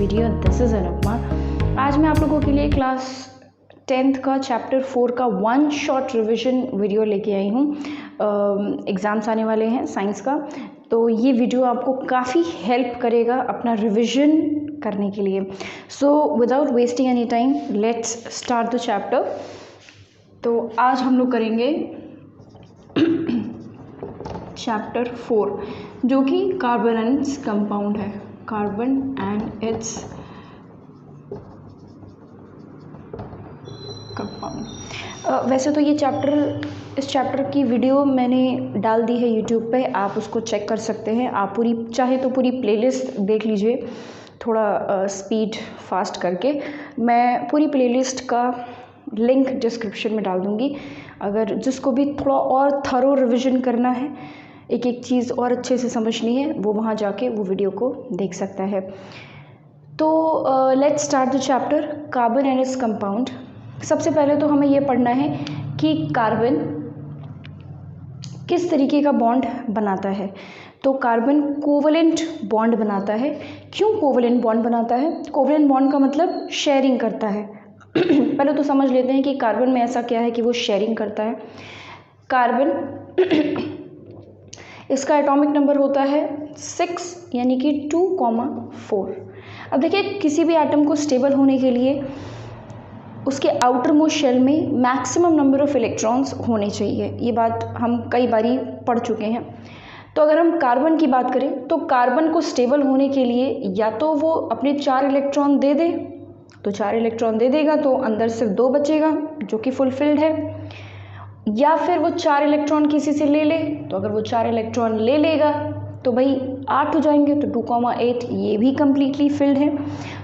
Video. This is Anupama. आज मैं आप लोगों के लिए क्लास 10th का चैप्टर 4 का वन शॉट रिवीजन वीडियो लेके आई हूँ। एग्ज़ाम्स आने वाले हैं साइंस का, तो ये वीडियो आपको काफ़ी हेल्प करेगा अपना रिवीजन करने के लिए। So without wasting any time let's start the chapter. तो आज हम लोग करेंगे चैप्टर 4 जो कि कार्बन एंड इट्स कंपाउंड है। Carbon and its compound. वैसे तो ये इस चैप्टर की वीडियो मैंने डाल दी है यूट्यूब पे, आप उसको चेक कर सकते हैं। आप चाहे तो पूरी प्लेलिस्ट देख लीजिए, थोड़ा स्पीड फास्ट करके। मैं पूरी प्लेलिस्ट का लिंक डिस्क्रिप्शन में डाल दूँगी। अगर जिसको भी थोड़ा और थरो रिवीजन करना है, एक एक चीज़ और अच्छे से समझनी है, वो वहाँ जाके वो वीडियो को देख सकता है। तो let's start the chapter carbon and its compound. सबसे पहले तो हमें ये पढ़ना है कि कार्बन किस तरीके का बॉन्ड बनाता है। तो कार्बन कोवलेंट बॉन्ड बनाता है। क्यों कोवलेंट बॉन्ड बनाता है? कोवलेंट बॉन्ड का मतलब शेयरिंग करता है। पहले तो समझ लेते हैं कि कार्बन में ऐसा क्या है कि वो शेयरिंग करता है। कार्बन इसका एटॉमिक नंबर होता है 6 यानी कि 2,4। अब देखिए, किसी भी एटम को स्टेबल होने के लिए उसके आउटर मोस्ट शेल में मैक्सिमम नंबर ऑफ इलेक्ट्रॉन्स होने चाहिए। ये बात हम कई बारी पढ़ चुके हैं। तो अगर हम कार्बन की बात करें तो कार्बन को स्टेबल होने के लिए या तो वो अपने 4 इलेक्ट्रॉन दे दे, तो 4 इलेक्ट्रॉन दे देगा तो अंदर सिर्फ 2 बचेगा जो कि फुलफिल्ड है, या फिर वो 4 इलेक्ट्रॉन किसी से ले ले। तो अगर वो 4 इलेक्ट्रॉन ले लेगा तो भाई 8 हो जाएंगे, तो 2,8 ये भी कम्प्लीटली फिल्ड है।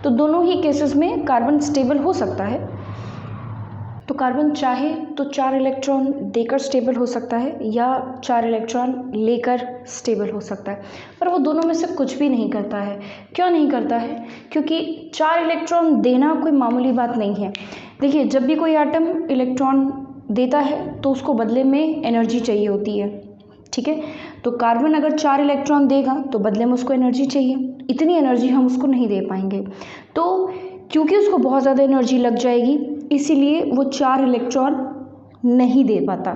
तो दोनों ही केसेस में कार्बन स्टेबल हो सकता है। तो कार्बन चाहे तो 4 इलेक्ट्रॉन देकर स्टेबल हो सकता है या 4 इलेक्ट्रॉन लेकर स्टेबल हो सकता है, पर वो दोनों में से कुछ भी नहीं करता है। क्यों नहीं करता है? क्योंकि 4 इलेक्ट्रॉन देना कोई मामूली बात नहीं है। देखिए, जब भी कोई एटम इलेक्ट्रॉन देता है तो उसको बदले में एनर्जी चाहिए होती है, ठीक है। तो कार्बन अगर 4 इलेक्ट्रॉन देगा तो बदले में उसको एनर्जी चाहिए। इतनी एनर्जी हम उसको नहीं दे पाएंगे, तो क्योंकि उसको बहुत ज़्यादा एनर्जी लग जाएगी इसीलिए वो 4 इलेक्ट्रॉन नहीं दे पाता,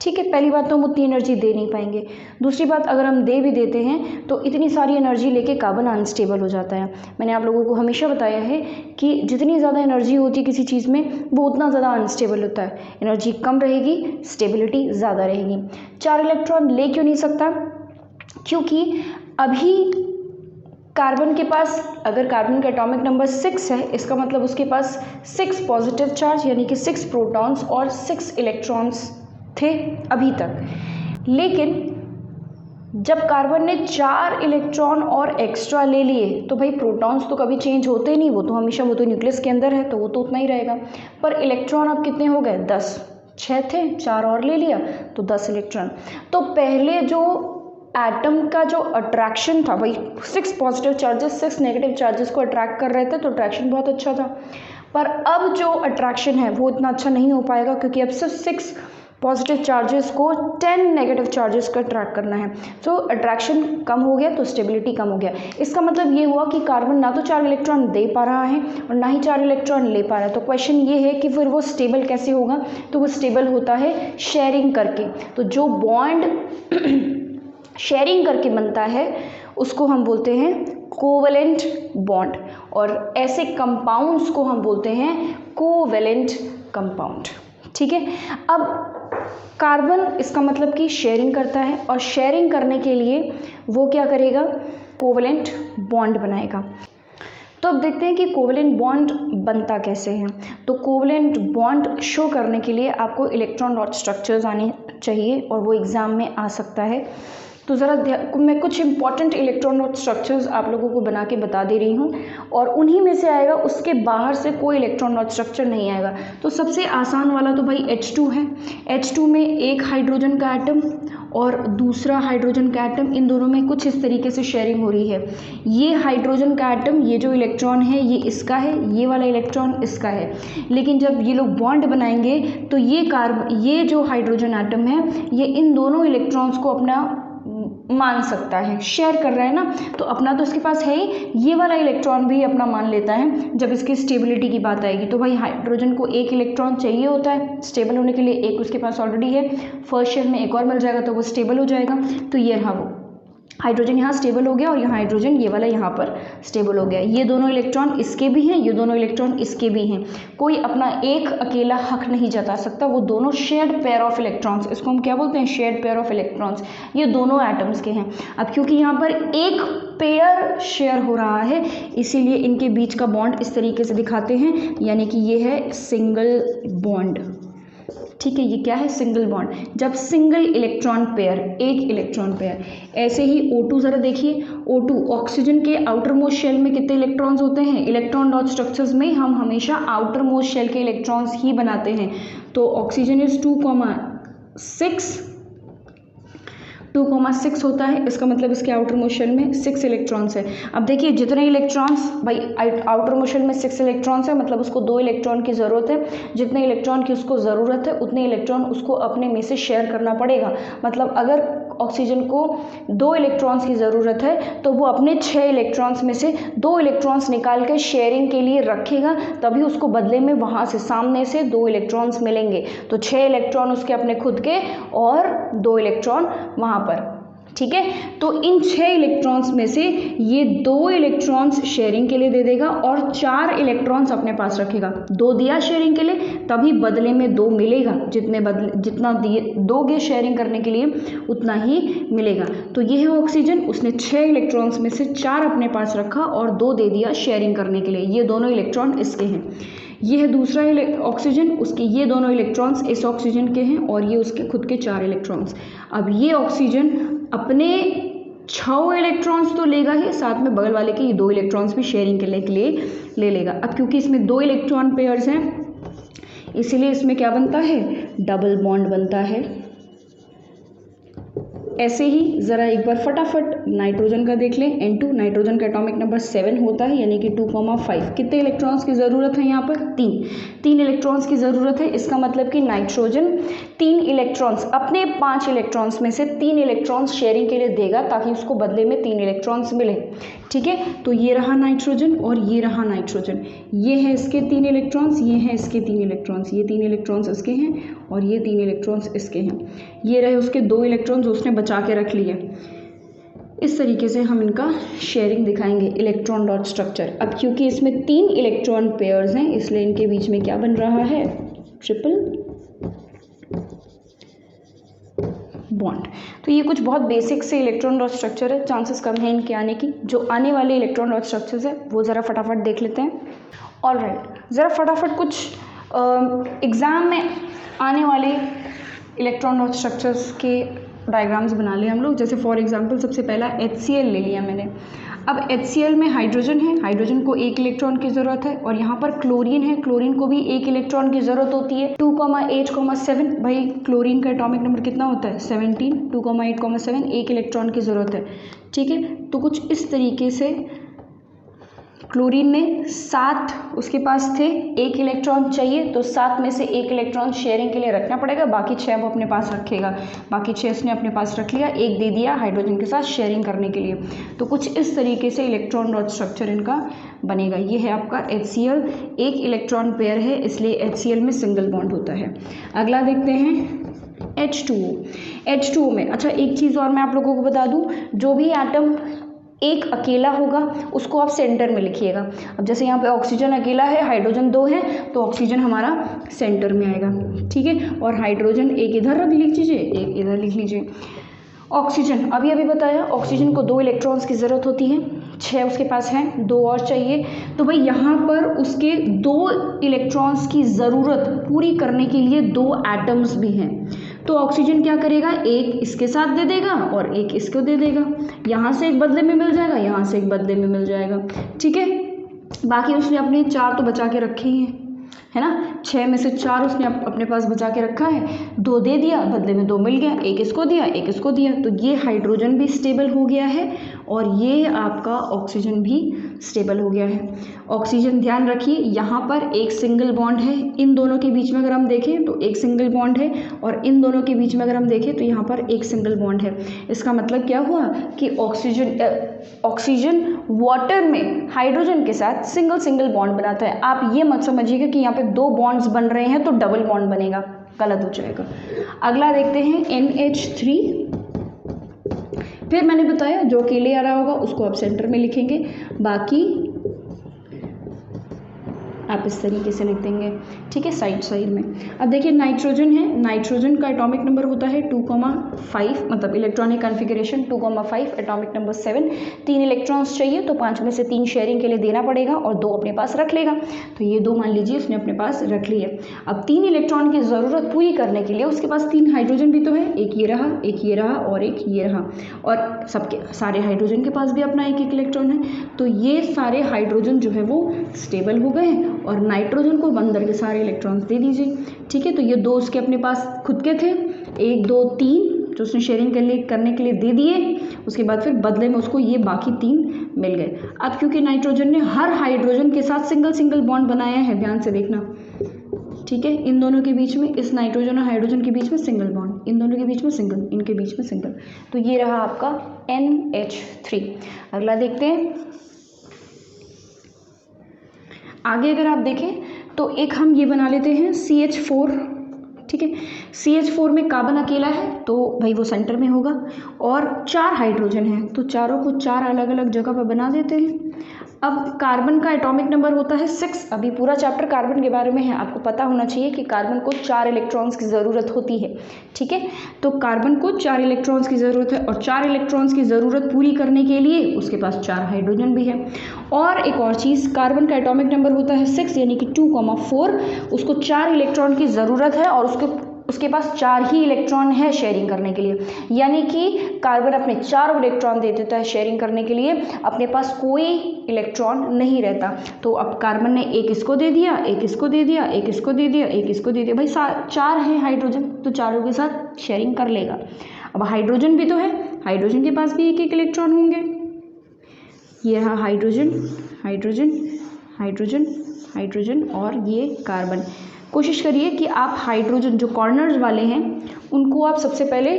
ठीक है। पहली बात तो हम उतनी एनर्जी दे नहीं पाएंगे। दूसरी बात, अगर हम दे भी देते हैं तो इतनी सारी एनर्जी लेके कार्बन अनस्टेबल हो जाता है। मैंने आप लोगों को हमेशा बताया है कि जितनी ज़्यादा एनर्जी होती है किसी चीज़ में वो उतना ज़्यादा अनस्टेबल होता है। एनर्जी कम रहेगी, स्टेबिलिटी ज़्यादा रहेगी। 4 इलेक्ट्रॉन ले क्यों नहीं सकता? क्योंकि अभी कार्बन के पास, अगर कार्बन का एटॉमिक नंबर 6 है, इसका मतलब उसके पास 6 पॉजिटिव चार्ज यानी कि 6 प्रोटॉन्स और 6 इलेक्ट्रॉन्स थे अभी तक। लेकिन जब कार्बन ने 4 इलेक्ट्रॉन और एक्स्ट्रा ले लिए तो भाई प्रोटॉन्स तो कभी चेंज होते नहीं, वो तो हमेशा न्यूक्लियस के अंदर है तो वो तो उतना ही रहेगा। पर इलेक्ट्रॉन अब कितने हो गए? 10। 6 थे, 4 और ले लिया तो 10 इलेक्ट्रॉन। तो पहले जो एटम का जो अट्रैक्शन था, भाई 6 पॉजिटिव चार्जेस 6 नेगेटिव चार्जेस को अट्रैक्ट कर रहे थे तो अट्रैक्शन बहुत अच्छा था। पर अब जो अट्रैक्शन है वो इतना अच्छा नहीं हो पाएगा, क्योंकि अब सिर्फ 6 पॉजिटिव चार्जेस को 10 नेगेटिव चार्जेस का अट्रैक्ट करना है। तो अट्रैक्शन कम हो गया तो स्टेबिलिटी कम हो गया। इसका मतलब ये हुआ कि कार्बन ना तो 4 इलेक्ट्रॉन दे पा रहा है और ना ही 4 इलेक्ट्रॉन ले पा रहा है। तो क्वेश्चन ये है कि फिर वो स्टेबल कैसे होगा? तो वो स्टेबल होता है शेयरिंग करके। तो जो बॉन्ड शेयरिंग करके बनता है उसको हम बोलते हैं कोवलेंट बॉन्ड, और ऐसे कंपाउंड्स को हम बोलते हैं कोवलेंट कंपाउंड, ठीक है। अब कार्बन इसका मतलब कि शेयरिंग करता है, और शेयरिंग करने के लिए वो क्या करेगा? कोवलेंट बॉन्ड बनाएगा। तो अब देखते हैं कि कोवलेंट बॉन्ड बनता कैसे है। तो कोवलेंट बॉन्ड शो करने के लिए आपको इलेक्ट्रॉन डॉट स्ट्रक्चर्स आने चाहिए और वो एग्ज़ाम में आ सकता है। तो ज़रा मैं कुछ इंपॉर्टेंट इलेक्ट्रॉन डॉट स्ट्रक्चर्स आप लोगों को बना के बता दे रही हूँ, और उन्हीं में से आएगा, उसके बाहर से कोई इलेक्ट्रॉन डॉट स्ट्रक्चर नहीं आएगा। तो सबसे आसान वाला तो भाई H2 है। H2 में एक हाइड्रोजन का एटम और दूसरा हाइड्रोजन का एटम, इन दोनों में कुछ इस तरीके से शेयरिंग हो रही है। ये हाइड्रोजन का एटम, ये जो इलेक्ट्रॉन है ये इसका है, ये वाला इलेक्ट्रॉन इसका है। लेकिन जब ये लोग बॉन्ड बनाएंगे तो ये जो हाइड्रोजन एटम है ये इन दोनों इलेक्ट्रॉन्स को अपना मान सकता है, शेयर कर रहा है ना, तो अपना तो इसके पास है ही, ये वाला इलेक्ट्रॉन भी अपना मान लेता है जब इसकी स्टेबिलिटी की बात आएगी। तो भाई हाइड्रोजन को एक इलेक्ट्रॉन चाहिए होता है स्टेबल होने के लिए, एक उसके पास ऑलरेडी है, फर्स्ट शेल में एक और मिल जाएगा तो वो स्टेबल हो जाएगा। तो ये रहा वो हाइड्रोजन यहाँ स्टेबल हो गया और यहाँ हाइड्रोजन ये वाला यहाँ पर स्टेबल हो गया। ये दोनों इलेक्ट्रॉन इसके भी हैं, ये दोनों इलेक्ट्रॉन इसके भी हैं, कोई अपना एक अकेला हक नहीं जता सकता, वो दोनों शेयर्ड पेयर ऑफ इलेक्ट्रॉन्स, इसको हम क्या बोलते हैं, शेयर्ड पेयर ऑफ इलेक्ट्रॉन्स, ये दोनों एटम्स के हैं। अब क्योंकि यहाँ पर एक पेयर शेयर हो रहा है इसीलिए इनके बीच का बॉन्ड इस तरीके से दिखाते हैं, यानी कि ये है सिंगल बॉन्ड। ठीक है, ये क्या है, सिंगल बॉन्ड। जब सिंगल इलेक्ट्रॉन पेयर, एक इलेक्ट्रॉन पेयर, ऐसे ही O2 ज़रा देखिए, O2 ऑक्सीजन के आउटर मोस्ट शेल में कितने इलेक्ट्रॉन्स होते हैं, इलेक्ट्रॉन डॉट स्ट्रक्चर्स में हम हमेशा आउटर मोस्ट शेल के इलेक्ट्रॉन्स ही बनाते हैं। तो ऑक्सीजन इज 2,6 होता है, इसका मतलब इसके आउटर मोस्ट शेल में 6 इलेक्ट्रॉन्स है। अब देखिए जितने इलेक्ट्रॉन्स, भाई आउटर मोस्ट शेल में 6 इलेक्ट्रॉन्स है, मतलब उसको 2 इलेक्ट्रॉन की ज़रूरत है, जितने इलेक्ट्रॉन की उसको ज़रूरत है उतने इलेक्ट्रॉन उसको अपने में से शेयर करना पड़ेगा। मतलब अगर ऑक्सीजन को 2 इलेक्ट्रॉन्स की ज़रूरत है तो वो अपने 6 इलेक्ट्रॉन्स में से 2 इलेक्ट्रॉन्स निकाल के शेयरिंग के लिए रखेगा, तभी उसको बदले में वहाँ से सामने से 2 इलेक्ट्रॉन्स मिलेंगे। तो 6 इलेक्ट्रॉन उसके अपने खुद के और 2 इलेक्ट्रॉन वहाँ पर। ठीक है, तो इन 6 इलेक्ट्रॉन्स में से ये 2 इलेक्ट्रॉन्स शेयरिंग के लिए दे देगा और 4 इलेक्ट्रॉन्स अपने पास रखेगा। 2 दिया शेयरिंग के लिए, तभी बदले में 2 मिलेगा, जितना दोगे शेयरिंग करने के लिए उतना ही मिलेगा। तो ये है ऑक्सीजन, उसने 6 इलेक्ट्रॉन्स में से 4 अपने पास रखा और 2 दे दिया शेयरिंग करने के लिए, ये दोनों इलेक्ट्रॉन इसके हैं। ये है दूसरा ऑक्सीजन, उसके ये दोनों इलेक्ट्रॉन्स इस ऑक्सीजन के हैं और ये उसके खुद के 4 इलेक्ट्रॉन्स। अब ये ऑक्सीजन अपने 6 इलेक्ट्रॉन्स तो लेगा ही, साथ में बगल वाले के ये 2 इलेक्ट्रॉन्स भी शेयरिंग के लिए ले लेगा। अब क्योंकि इसमें 2 इलेक्ट्रॉन पेयर्स हैं इसीलिए इसमें क्या बनता है, डबल बॉन्ड बनता है। ऐसे ही ज़रा एक बार फटाफट नाइट्रोजन का देख लें। N2 नाइट्रोजन का एटॉमिक नंबर 7 होता है, यानी कि 2,5। कितने इलेक्ट्रॉन्स की ज़रूरत है यहाँ पर, 3 इलेक्ट्रॉन्स की ज़रूरत है। इसका मतलब कि नाइट्रोजन 3 इलेक्ट्रॉन्स, अपने 5 इलेक्ट्रॉन्स में से 3 इलेक्ट्रॉन्स शेयरिंग के लिए देगा ताकि उसको बदले में 3 इलेक्ट्रॉन्स मिले। ठीक है, तो ये रहा नाइट्रोजन और ये रहा नाइट्रोजन, ये है इसके 3 इलेक्ट्रॉन्स, ये है इसके 3 इलेक्ट्रॉन्स, ये 3 इलेक्ट्रॉन्स इसके हैं और ये 3 इलेक्ट्रॉन्स इसके हैं। ये रहे उसके 2 इलेक्ट्रॉन्स उसने बचा के रख लिए। इस तरीके से हम इनका शेयरिंग दिखाएंगे, इलेक्ट्रॉन डॉट स्ट्रक्चर। अब क्योंकि इसमें 3 इलेक्ट्रॉन पेयर्स हैं इसलिए इनके बीच में क्या बन रहा है, ट्रिपल बॉन्ड। तो ये कुछ बहुत बेसिक से इलेक्ट्रॉन डॉट स्ट्रक्चर है, चांसेस कम है इनके आने की। जो आने वाले इलेक्ट्रॉन डॉट स्ट्रक्चर्स है वो ज़रा फटाफट देख लेते हैं। ऑलराइट, ज़रा फटाफट कुछ एग्ज़ाम में आने वाले इलेक्ट्रॉन डॉट स्ट्रक्चर्स के डायग्राम्स बना लिए हम लोग। जैसे फॉर एग्जांपल सबसे पहला HCl ले लिया मैंने। अब HCl में हाइड्रोजन है, हाइड्रोजन को 1 इलेक्ट्रॉन की ज़रूरत है और यहाँ पर क्लोरीन है, क्लोरीन को भी 1 इलेक्ट्रॉन की ज़रूरत होती है। 2,8,7, भाई क्लोरीन का एटॉमिक नंबर कितना होता है, 17। 2,8,7, 1 इलेक्ट्रॉन की ज़रूरत है। ठीक है, तो कुछ इस तरीके से क्लोरीन ने 7 उसके पास थे, 1 इलेक्ट्रॉन चाहिए तो 7 में से 1 इलेक्ट्रॉन शेयरिंग के लिए रखना पड़ेगा, बाकी 6 वो अपने पास रखेगा। बाकी 6 उसने अपने पास रख लिया, 1 दे दिया हाइड्रोजन के साथ शेयरिंग करने के लिए। तो कुछ इस तरीके से इलेक्ट्रॉन डॉट स्ट्रक्चर इनका बनेगा। ये है आपका HCl, 1 इलेक्ट्रॉन पेयर है इसलिए HCl में सिंगल बॉन्ड होता है। अगला देखते हैं H2O में। अच्छा, एक चीज़ और मैं आप लोगों को बता दूँ, जो भी एटम एक अकेला होगा उसको आप सेंटर में लिखिएगा। अब जैसे यहाँ पे ऑक्सीजन अकेला है, हाइड्रोजन 2 है, तो ऑक्सीजन हमारा सेंटर में आएगा। ठीक है, और हाइड्रोजन एक इधर लिख लीजिए, एक इधर लिख लीजिए। ऑक्सीजन अभी बताया, ऑक्सीजन को 2 इलेक्ट्रॉन्स की ज़रूरत होती है, 6 उसके पास हैं, 2 और चाहिए। तो भाई यहाँ पर उसके 2 इलेक्ट्रॉन्स की ज़रूरत पूरी करने के लिए 2 एटम्स भी हैं। तो ऑक्सीजन क्या करेगा, एक इसके साथ दे देगा और एक इसको दे देगा। यहाँ से एक बदले में मिल जाएगा, यहाँ से एक बदले में मिल जाएगा। ठीक है, बाकी उसने अपने 4 तो बचा के रखे ही हैं, है ना। 6 में से 4 उसने अपने पास बचा के रखा है, 2 दे दिया, बदले में 2 मिल गया, एक इसको दिया, एक इसको दिया। तो ये हाइड्रोजन भी स्टेबल हो गया है और ये आपका ऑक्सीजन भी स्टेबल हो गया है। ऑक्सीजन ध्यान रखिए यहाँ पर एक सिंगल बॉन्ड है, इन दोनों के बीच में अगर हम देखें तो एक सिंगल बॉन्ड है, और इन दोनों के बीच में अगर हम देखें तो यहाँ पर एक सिंगल बॉन्ड है। इसका मतलब क्या हुआ कि ऑक्सीजन वाटर में हाइड्रोजन के साथ सिंगल बॉन्ड बनाता है। आप ये मत समझिएगा कि यहाँ पे दो बॉन्ड्स बन रहे हैं तो डबल बॉन्ड बनेगा, गलत हो जाएगा। अगला देखते हैं NH3। फिर मैंने बताया जो अकेले आ रहा होगा उसको आप सेंटर में लिखेंगे, बाकी आप इस तरीके से लिख देंगे, ठीक है, साइड में। अब देखिए नाइट्रोजन है, नाइट्रोजन का एटॉमिक नंबर होता है 2,5, मतलब electronic configuration 2,5, atomic number 7। 3 electrons चाहिए तो 5 में से 3 शेयरिंग के लिए देना पड़ेगा और 2 अपने पास रख लेगा। तो ये 2 मान लीजिए उसने अपने पास रख लिए। अब 3 इलेक्ट्रॉन की ज़रूरत पूरी करने के लिए उसके पास 3 हाइड्रोजन भी तो है, एक ये रहा, एक ये रहा और एक ये रहा, और सबके सारे हाइड्रोजन के पास भी अपना एक इलेक्ट्रॉन है। तो ये सारे हाइड्रोजन जो है वो स्टेबल हो गए हैं और नाइट्रोजन को अंदर के सारे इलेक्ट्रॉन्स दे दीजिए, ठीक है। तो ये 2 उसके अपने पास खुद के थे, 1 2 3 जो उसने शेयरिंग करने के लिए दे दिए। उसके बाद फिर बदले में उसको ये बाकी 3 मिल गए। अब क्योंकि नाइट्रोजन ने हर हाइड्रोजन के साथ सिंगल बॉन्ड बनाया है, ध्यान से देखना, ठीक है, इन दोनों के बीच में, इस नाइट्रोजन और हाइड्रोजन के बीच में सिंगल बॉन्ड, इन दोनों के बीच में सिंगल, इनके बीच में सिंगल। तो ये रहा आपका NH3। अगला देखते हैं। आगे अगर आप देखें तो एक हम ये बना लेते हैं CH4, ठीक है। CH4 में कार्बन अकेला है तो भाई वो सेंटर में होगा, और 4 हाइड्रोजन हैं तो चारों को 4 अलग अलग जगह पर बना देते हैं। अब कार्बन का एटॉमिक नंबर होता है 6। अभी पूरा चैप्टर कार्बन के बारे में है, आपको पता होना चाहिए कि कार्बन को 4 इलेक्ट्रॉन्स की ज़रूरत होती है, ठीक है। तो कार्बन को 4 इलेक्ट्रॉन्स की ज़रूरत है, और 4 इलेक्ट्रॉन्स की ज़रूरत पूरी करने के लिए उसके पास 4 हाइड्रोजन भी है। और एक और चीज़, कार्बन का एटॉमिक नंबर होता है 6 यानी कि 2,4। उसको 4 इलेक्ट्रॉन की ज़रूरत है और उसके पास 4 ही इलेक्ट्रॉन है शेयरिंग करने के लिए, यानी कि कार्बन अपने 4 इलेक्ट्रॉन दे देता है शेयरिंग करने के लिए, अपने पास कोई इलेक्ट्रॉन नहीं रहता। तो अब कार्बन ने एक इसको दे दिया, एक इसको दे दिया, एक इसको दे दिया, एक इसको दे दिया, भाई 4 है हाइड्रोजन तो चारों के साथ शेयरिंग कर लेगा। अब हाइड्रोजन भी तो है, हाइड्रोजन के पास भी एक इलेक्ट्रॉन होंगे। ये रहा हाइड्रोजन, हाइड्रोजन, हाइड्रोजन, हाइड्रोजन और ये कार्बन। कोशिश करिए कि आप हाइड्रोजन जो कॉर्नर्स वाले हैं उनको आप सबसे पहले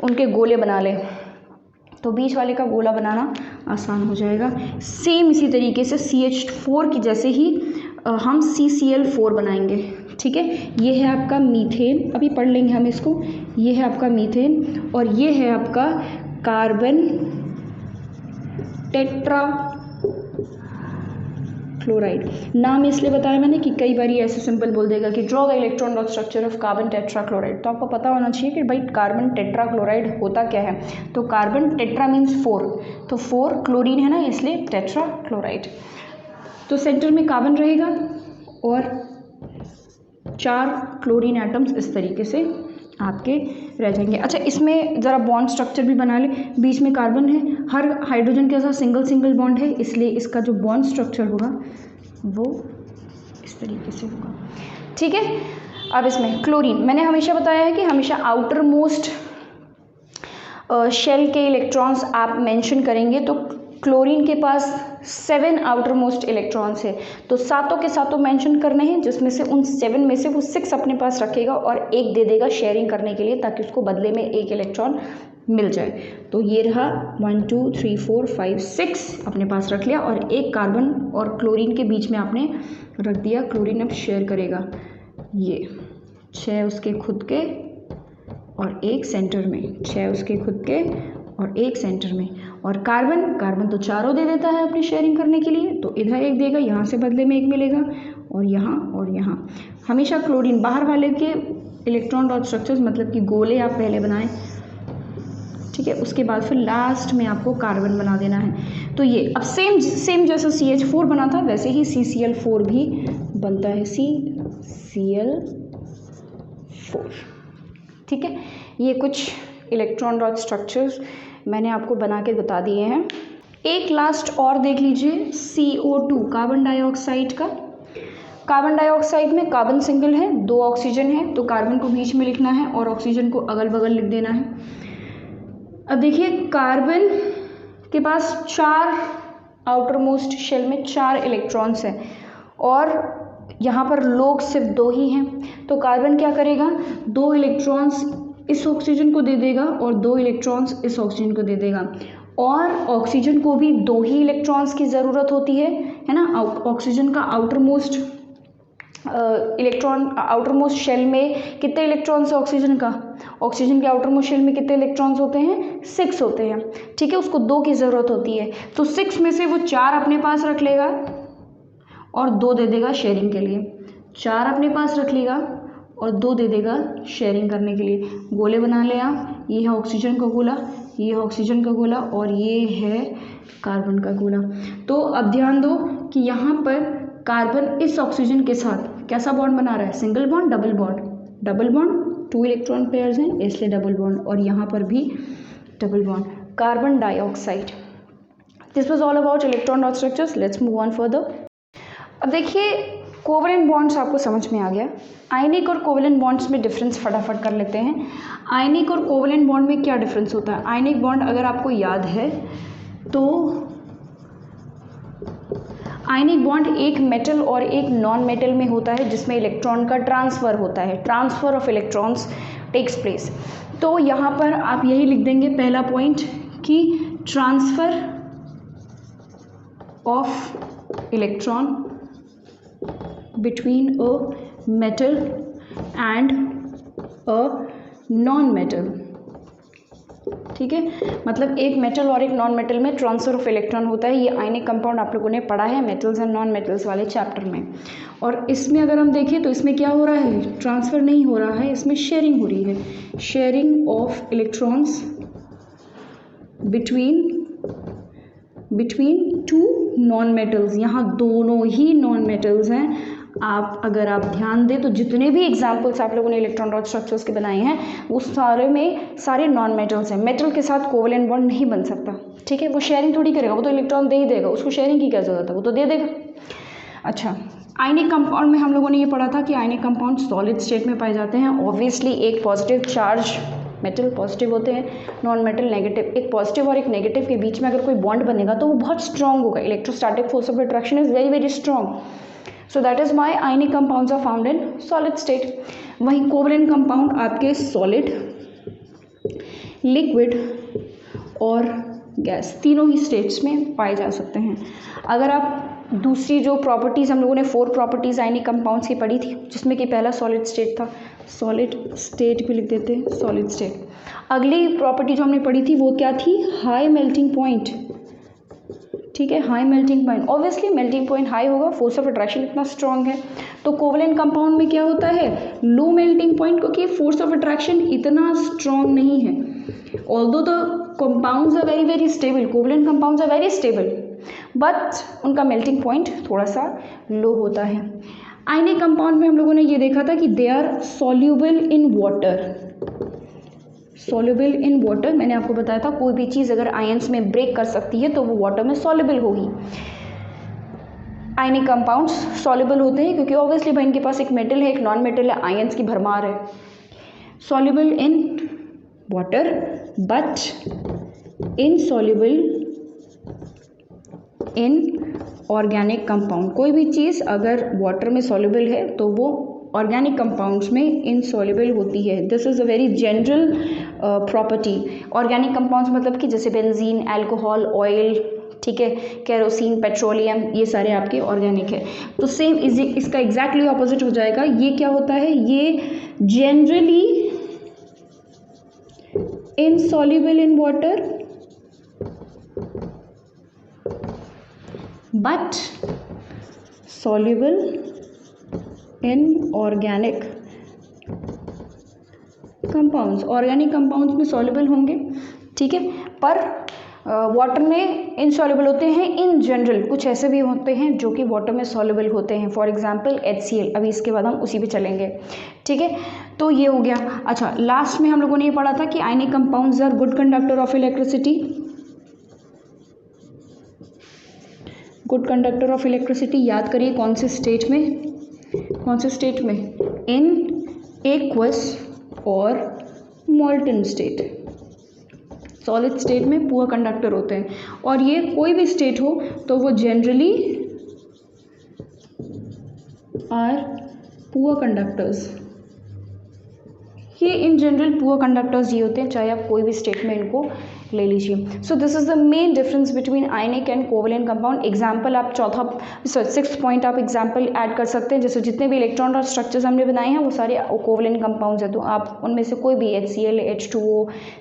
उनके गोले बना लें, तो बीच वाले का गोला बनाना आसान हो जाएगा। सेम इसी तरीके से CH4 की जैसे ही हम CCl4 बनाएंगे, ठीक है। ये है आपका मीथेन, अभी पढ़ लेंगे हम इसको। ये है आपका मीथेन और ये है आपका कार्बन टेट्रा क्लोराइड। नाम इसलिए बताया मैंने कि कई बार ये ऐसे सिंपल बोल देगा कि draw the electron dot structure of carbon tetra chloride, तो आपको पता होना चाहिए कि भाई कार्बन टेट्रा क्लोराइड होता क्या है। तो कार्बन टेट्रा मीन्स 4, तो 4 क्लोरीन है ना, इसलिए टेट्रा क्लोराइड। तो सेंटर में कार्बन रहेगा और 4 क्लोरीन एटम्स इस तरीके से आपके रह जाएंगे। अच्छा, इसमें ज़रा बॉन्ड स्ट्रक्चर भी बना ले। बीच में कार्बन है, हर हाइड्रोजन के साथ सिंगल बॉन्ड है, इसलिए इसका जो बॉन्ड स्ट्रक्चर होगा वो इस तरीके से होगा, ठीक है। अब इसमें क्लोरीन, मैंने हमेशा बताया है कि हमेशा आउटर मोस्ट शेल के इलेक्ट्रॉन्स आप मेंशन करेंगे। तो क्लोरीन के पास 7 आउटर मोस्ट इलेक्ट्रॉन्स है, तो सातों के सातों मेंशन करने हैं, जिसमें से उन 7 में से वो 6 अपने पास रखेगा और एक दे देगा शेयरिंग करने के लिए, ताकि उसको बदले में एक इलेक्ट्रॉन मिल जाए। तो ये रहा 1 2 3 4 5 6 अपने पास रख लिया, और एक कार्बन और क्लोरीन के बीच में आपने रख दिया। क्लोरीन अब शेयर करेगा, ये 6 उसके खुद के और एक सेंटर में, 6 उसके खुद के और एक सेंटर में। और कार्बन तो चारों दे देता है अपनी शेयरिंग करने के लिए, तो इधर एक देगा, यहाँ से बदले में एक मिलेगा, और यहाँ। हमेशा क्लोरीन बाहर वाले के इलेक्ट्रॉन डॉट स्ट्रक्चर्स मतलब कि गोले आप पहले बनाएं, ठीक है, उसके बाद फिर लास्ट में आपको कार्बन बना देना है। तो ये अब सेम जैसा CH4 बना था वैसे ही CCl4 भी बनता है, CCl4, ठीक है। ये कुछ इलेक्ट्रॉन डॉट स्ट्रक्चर्स मैंने आपको बना के बता दिए हैं। एक लास्ट और देख लीजिए, CO2 कार्बन डाइऑक्साइड का। कार्बन डाइऑक्साइड में कार्बन सिंगल है, 2 ऑक्सीजन है, तो कार्बन को बीच में लिखना है और ऑक्सीजन को अगल बगल लिख देना है। अब देखिए कार्बन के पास 4 आउटर मोस्ट शेल में 4 इलेक्ट्रॉन्स हैं और यहाँ पर लोग सिर्फ 2 ही हैं, तो कार्बन क्या करेगा, 2 इलेक्ट्रॉन्स इस ऑक्सीजन को दे देगा और 2 इलेक्ट्रॉन्स इस ऑक्सीजन को दे देगा। और ऑक्सीजन को भी 2 ही इलेक्ट्रॉन्स की ज़रूरत होती है ना। ऑक्सीजन का आउटर मोस्ट शेल में कितने इलेक्ट्रॉन्स है ऑक्सीजन का, ऑक्सीजन के आउटर मोस्ट शेल में कितने इलेक्ट्रॉन्स होते हैं, 6 होते हैं, ठीक है। उसको 2 की ज़रूरत होती है, तो 6 में से वो 4 अपने पास रख लेगा और 2 दे देगा शेयरिंग के लिए। 4 अपने पास रख लेगा और 2 दे देगा शेयरिंग करने के लिए। गोले बना ले आप, ये है ऑक्सीजन का गोला, ये है ऑक्सीजन का गोला और ये है कार्बन का गोला। तो अब ध्यान दो कि यहाँ पर कार्बन इस ऑक्सीजन के साथ कैसा बॉन्ड बना रहा है, single bond, double bond, double bond, 2 electron pairs हैं इसलिए डबल बॉन्ड, और यहाँ पर भी double bond, carbon dioxide. This was all about electron dot structures. Let's move on further. अब देखिए कोवलेंट बॉन्ड्स आपको समझ में आ गया। आयनिक और कोवलेंट बॉन्ड्स में डिफरेंस फटाफट कर लेते हैं। आयनिक और कोवलेंट बॉन्ड में क्या डिफरेंस होता है। आयनिक बॉन्ड अगर आपको याद है तो आयनिक बॉन्ड एक मेटल और एक नॉन मेटल में होता है जिसमें इलेक्ट्रॉन का ट्रांसफ़र होता है, transfer of electrons takes place. तो यहाँ पर आप यही लिख देंगे पहला पॉइंट कि transfer of electron between a metal and a non-metal, ठीक है। मतलब एक मेटल और एक नॉन मेटल में ट्रांसफर ऑफ इलेक्ट्रॉन होता है। ये आयनिक कंपाउंड आप लोगों ने पढ़ा है मेटल्स एंड नॉन मेटल्स वाले चैप्टर में। और इसमें अगर हम देखें तो इसमें क्या हो रहा है, ट्रांसफ़र नहीं हो रहा है, इसमें शेयरिंग हो रही है, sharing of electrons between 2 non metals. यहाँ दोनों ही नॉन मेटल्स हैं। आप अगर आप ध्यान दें तो जितने भी एग्जाम्पल्स आप लोगों ने इलेक्ट्रॉन डॉट स्ट्रक्चर्स के बनाए हैं वो सारे नॉन मेटल्स हैं। मेटल के साथ कोवलेंट बॉन्ड नहीं बन सकता, ठीक है। वो शेयरिंग थोड़ी करेगा, वो तो इलेक्ट्रॉन दे ही देगा, उसको शेयरिंग की क्या ज़रूरत है, वो तो दे देगा। अच्छा, आयनिक कंपाउंड में हम लोगों ने ये पढ़ा था कि आयनिक कंपाउंड सॉलिड स्टेट में पाए जाते हैं। ऑब्वियसली एक पॉजिटिव चार्ज मेटल पॉजिटिव होते हैं, नॉन मेटल नेगेटिव। एक पॉजिटिव और एक नेगेटिव के बीच में अगर कोई बॉन्ड बनेगा तो वो बहुत स्ट्रॉन्ग होगा। Electrostatic force of attraction is very very strong. So that is why ionic compounds are found in solid state. वहीं कोवलेंट कंपाउंड आपके सॉलिड, लिक्विड और गैस तीनों ही स्टेट्स में पाए जा सकते हैं। अगर आप दूसरी जो प्रॉपर्टीज़ हम लोगों ने 4 प्रॉपर्टीज़ आयनिक कंपाउंड्स की पढ़ी थी जिसमें कि पहला सॉलिड स्टेट था, सॉलिड स्टेट भी लिख देते हैं, सॉलिड स्टेट। अगली प्रॉपर्टी जो हमने पढ़ी थी वो क्या थी, हाई मेल्टिंग पॉइंट, ठीक है, high melting point. Obviously melting point high होगा, फोर्स ऑफ अट्रैक्शन इतना स्ट्रॉन्ग है। तो कोवलेंट कंपाउंड में क्या होता है, लो मेल्टिंग पॉइंट, क्योंकि फोर्स ऑफ अट्रैक्शन इतना स्ट्रॉन्ग नहीं है। Although the compounds are very very stable, covalent compounds are very stable, but उनका मेल्टिंग पॉइंट थोड़ा सा लो होता है। आयनिक कंपाउंड में हम लोगों ने ये देखा था कि they are soluble in water, soluble in water. मैंने आपको बताया था कोई भी चीज़ अगर आयंस में ब्रेक कर सकती है तो वो वाटर में सॉल्युबल होगी। आयनिक कंपाउंड्स सॉल्युबल होते हैं क्योंकऑब्वियसली भाई इनके पास एक मेटल है, एक नॉन मेटल है, आयंस की भरमार है। Soluble in water but insoluble in organic compound. कोई भी चीज़ अगर वाटर में सॉल्युबल है तो वो ऑर्गेनिक कंपाउंड्स में इनसॉल्युबल होती है। This is a very general property. Organic compounds मतलब कि जैसे बेंजीन, अल्कोहल, ऑयल, ठीक है, केरोसिन, पेट्रोलियम, ये सारे आपके ऑर्गेनिक है। तो सेम इसका एग्जैक्टली ऑपोजिट हो जाएगा। ये क्या होता है, ये generally insoluble in water but soluble in organic compounds. Organic compounds में सॉल्युबल होंगे, ठीक है, पर वाटर में इनसॉल्युबल होते हैं इन जनरल। कुछ ऐसे भी होते हैं जो कि वाटर में सॉल्युबल होते हैं, फॉर एग्जांपल HCl। अभी इसके बाद हम उसी पे चलेंगे, ठीक है। तो ये हो गया। अच्छा, लास्ट में हम लोगों ने ये पढ़ा था कि ionic compounds are good conductor of electricity. Good conductor of electricity याद करिए कौन से स्टेट में, कौन से स्टेट में, इन एक्वस और मॉल्टन स्टेट, सॉलिड स्टेट में पुअर कंडक्टर होते हैं, और ये कोई भी स्टेट हो तो वो जनरली आर पुअर कंडक्टर्स। ये इन जनरल पुअर कंडक्टर्स ये होते हैं, चाहे आप कोई भी स्टेट में इनको ले लीजिए। So this is the main difference between ionic and covalent compound. Example आप सिक्स पॉइंट आप एग्जाम्पल ऐड कर सकते हैं, जैसे जितने भी इलेक्ट्रॉन और स्ट्रक्चर्स हमने बनाए हैं वो सारे कोवेलेंट कंपाउंड्स हैं, तो आप उनमें से कोई भी HCl, H2O,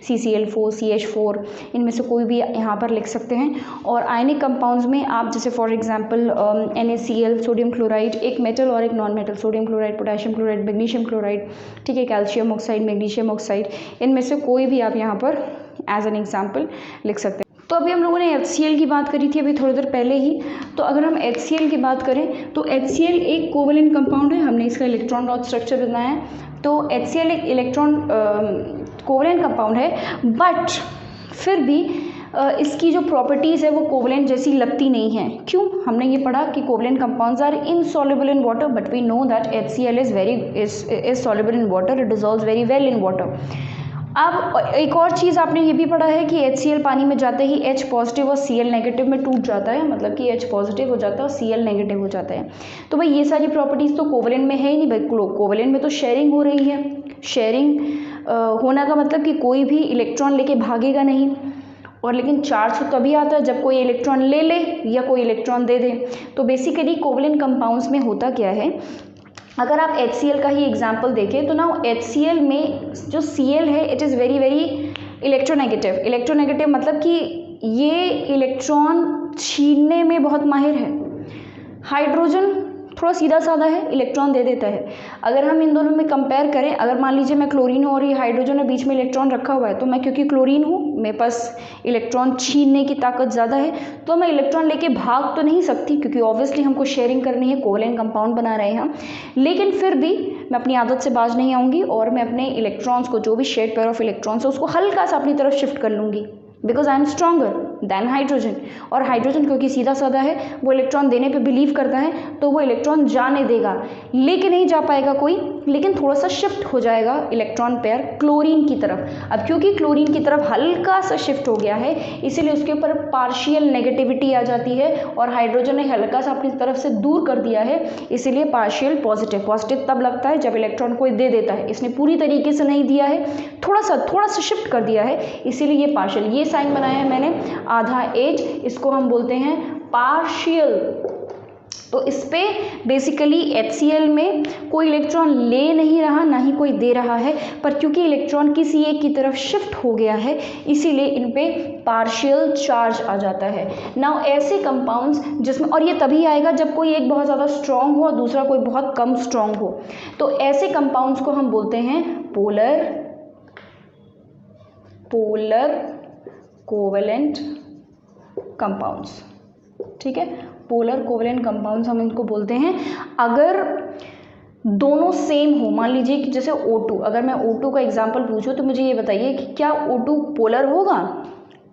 CCl4, CH4 इनमें से कोई भी यहाँ पर लिख सकते हैं। और आयनिक कंपाउंड्स में आप जैसे for example NaCl, sodium chloride, एक मेटल और एक non metal, sodium chloride, potassium chloride, magnesium chloride, ठीक है, कैल्शियम ऑक्साइड, मैग्नीशियम ऑक्साइड, इनमें से कोई भी आप यहाँ पर एज एन एग्जाम्पल लिख सकते हैं। तो अभी हम लोगों ने HCl की बात करी थी अभी थोड़ी देर पहले ही, तो अगर हम HCl की बात करें तो HCl एक कोवेलेंट कंपाउंड है, हमने इसका इलेक्ट्रॉन डॉट स्ट्रक्चर बनाया है, तो HCl एक इलेक्ट्रॉन कोवेलेंट कंपाउंड है, बट फिर भी इसकी जो प्रॉपर्टीज़ है वो कोवेलेंट जैसी लगती नहीं है। क्यों? हमने ये पढ़ा कि covalent compounds are insoluble in water, but we know that HCl is soluble in water, it dissolves very well in water. अब एक और चीज़ आपने ये भी पढ़ा है कि HCl पानी में जाते ही H पॉजिटिव और Cl नेगेटिव में टूट जाता है, मतलब कि H पॉजिटिव हो जाता है और Cl नेगेटिव हो जाता है। तो भाई ये सारी प्रॉपर्टीज़ तो कोवेलेंट में है ही नहीं भाई, कोवेलेंट में तो शेयरिंग हो रही है। शेयरिंग होना का मतलब कि कोई भी इलेक्ट्रॉन लेके भागेगा नहीं, और लेकिन चार्ज तो तभी आता है जब कोई इलेक्ट्रॉन ले ले या कोई इलेक्ट्रॉन दे दे। तो बेसिकली कोवेलेंट कंपाउंड्स में होता क्या है, अगर आप HCl का ही एग्जाम्पल देखें तो ना HCl में जो Cl है it is very very electronegative. Electronegative मतलब कि ये इलेक्ट्रॉन छीनने में बहुत माहिर है। हाइड्रोजन थोड़ा सीधा साधा है, इलेक्ट्रॉन दे देता है। अगर हम इन दोनों में कंपेयर करें, अगर मान लीजिए मैं क्लोरीन हूँ और ये हाइड्रोजन है, बीच में इलेक्ट्रॉन रखा हुआ है, तो मैं क्योंकि क्लोरीन हूँ मेरे पास इलेक्ट्रॉन छीनने की ताकत ज़्यादा है, तो मैं इलेक्ट्रॉन लेके भाग तो नहीं सकती, क्योंकि ऑब्वियसली हमको शेयरिंग करनी है, कोवेलेंट कंपाउंड बना रहे हैं हम। लेकिन फिर भी मैं अपनी आदत से बाज नहीं आऊँगी और मैं अपने इलेक्ट्रॉन्स को, जो भी शेड पेयर ऑफ इलेक्ट्रॉन्स है, उसको हल्का सा अपनी तरफ शिफ्ट कर लूँगी, because I am stronger than hydrogen. और हाइड्रोजन क्योंकि सीधा साधा है, वो इलेक्ट्रॉन देने पे बिलीव करता है, तो वो इलेक्ट्रॉन जाने देगा, लेके नहीं जा पाएगा कोई, लेकिन थोड़ा सा शिफ्ट हो जाएगा इलेक्ट्रॉन पेयर क्लोरीन की तरफ। अब क्योंकि क्लोरीन की तरफ हल्का सा शिफ्ट हो गया है, इसीलिए उसके ऊपर पार्शियल नेगेटिविटी आ जाती है, और हाइड्रोजन ने हल्का सा अपनी तरफ से दूर कर दिया है, इसीलिए पार्शियल पॉजिटिव। पॉजिटिव तब लगता है जब इलेक्ट्रॉन कोई दे देता है, इसने पूरी तरीके से नहीं दिया है, थोड़ा सा शिफ्ट कर दिया है, इसीलिए ये पार्शियल। ये साइन बनाया है मैंने आधा एज, इसको हम बोलते हैं पार्शियल। तो इस पे बेसिकली HCl में कोई इलेक्ट्रॉन ले नहीं रहा, ना ही कोई दे रहा है, पर क्योंकि इलेक्ट्रॉन किसी एक की तरफ शिफ्ट हो गया है, इसीलिए इन पे पार्शियल चार्ज आ जाता है। नाउ ऐसे कंपाउंड्स जिसमें, और ये तभी आएगा जब कोई एक बहुत ज़्यादा स्ट्रॉन्ग हो और दूसरा कोई बहुत कम स्ट्रॉन्ग हो, तो ऐसे कंपाउंड्स को हम बोलते हैं पोलर कोवेलेंट कंपाउंड्स। ठीक है, पोलर कोवेलेंट कंपाउंड्स हम इनको बोलते हैं। अगर दोनों सेम हो, मान लीजिए कि जैसे O2, अगर मैं O2 का एग्जांपल पूछूं तो मुझे ये बताइए कि क्या O2 पोलर होगा?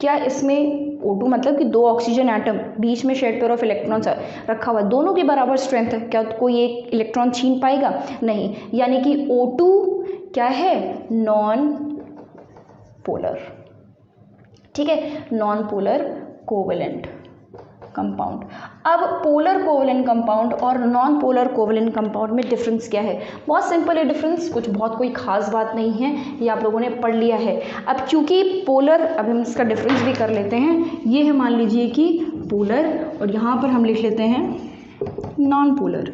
क्या इसमें O2 मतलब कि दो ऑक्सीजन एटम, बीच में शेड पेयर ऑफ इलेक्ट्रॉन्स रखा हुआ है, दोनों की बराबर स्ट्रेंथ है, क्या कोई एक इलेक्ट्रॉन छीन पाएगा? नहीं। यानी कि O2 क्या है? Non polar. ठीक है, नॉन पोलर कोवेलेंट कंपाउंड। अब पोलर कोवेलेंट कंपाउंड और नॉन पोलर कोवेलेंट कंपाउंड में डिफरेंस क्या है? बहुत सिंपल है डिफरेंस, कुछ बहुत कोई खास बात नहीं है, ये आप लोगों ने पढ़ लिया है। अब क्योंकि पोलर, अब हम इसका डिफरेंस भी कर लेते हैं। ये है मान लीजिए कि पोलर, और यहाँ पर हम लिख लेते हैं non polar,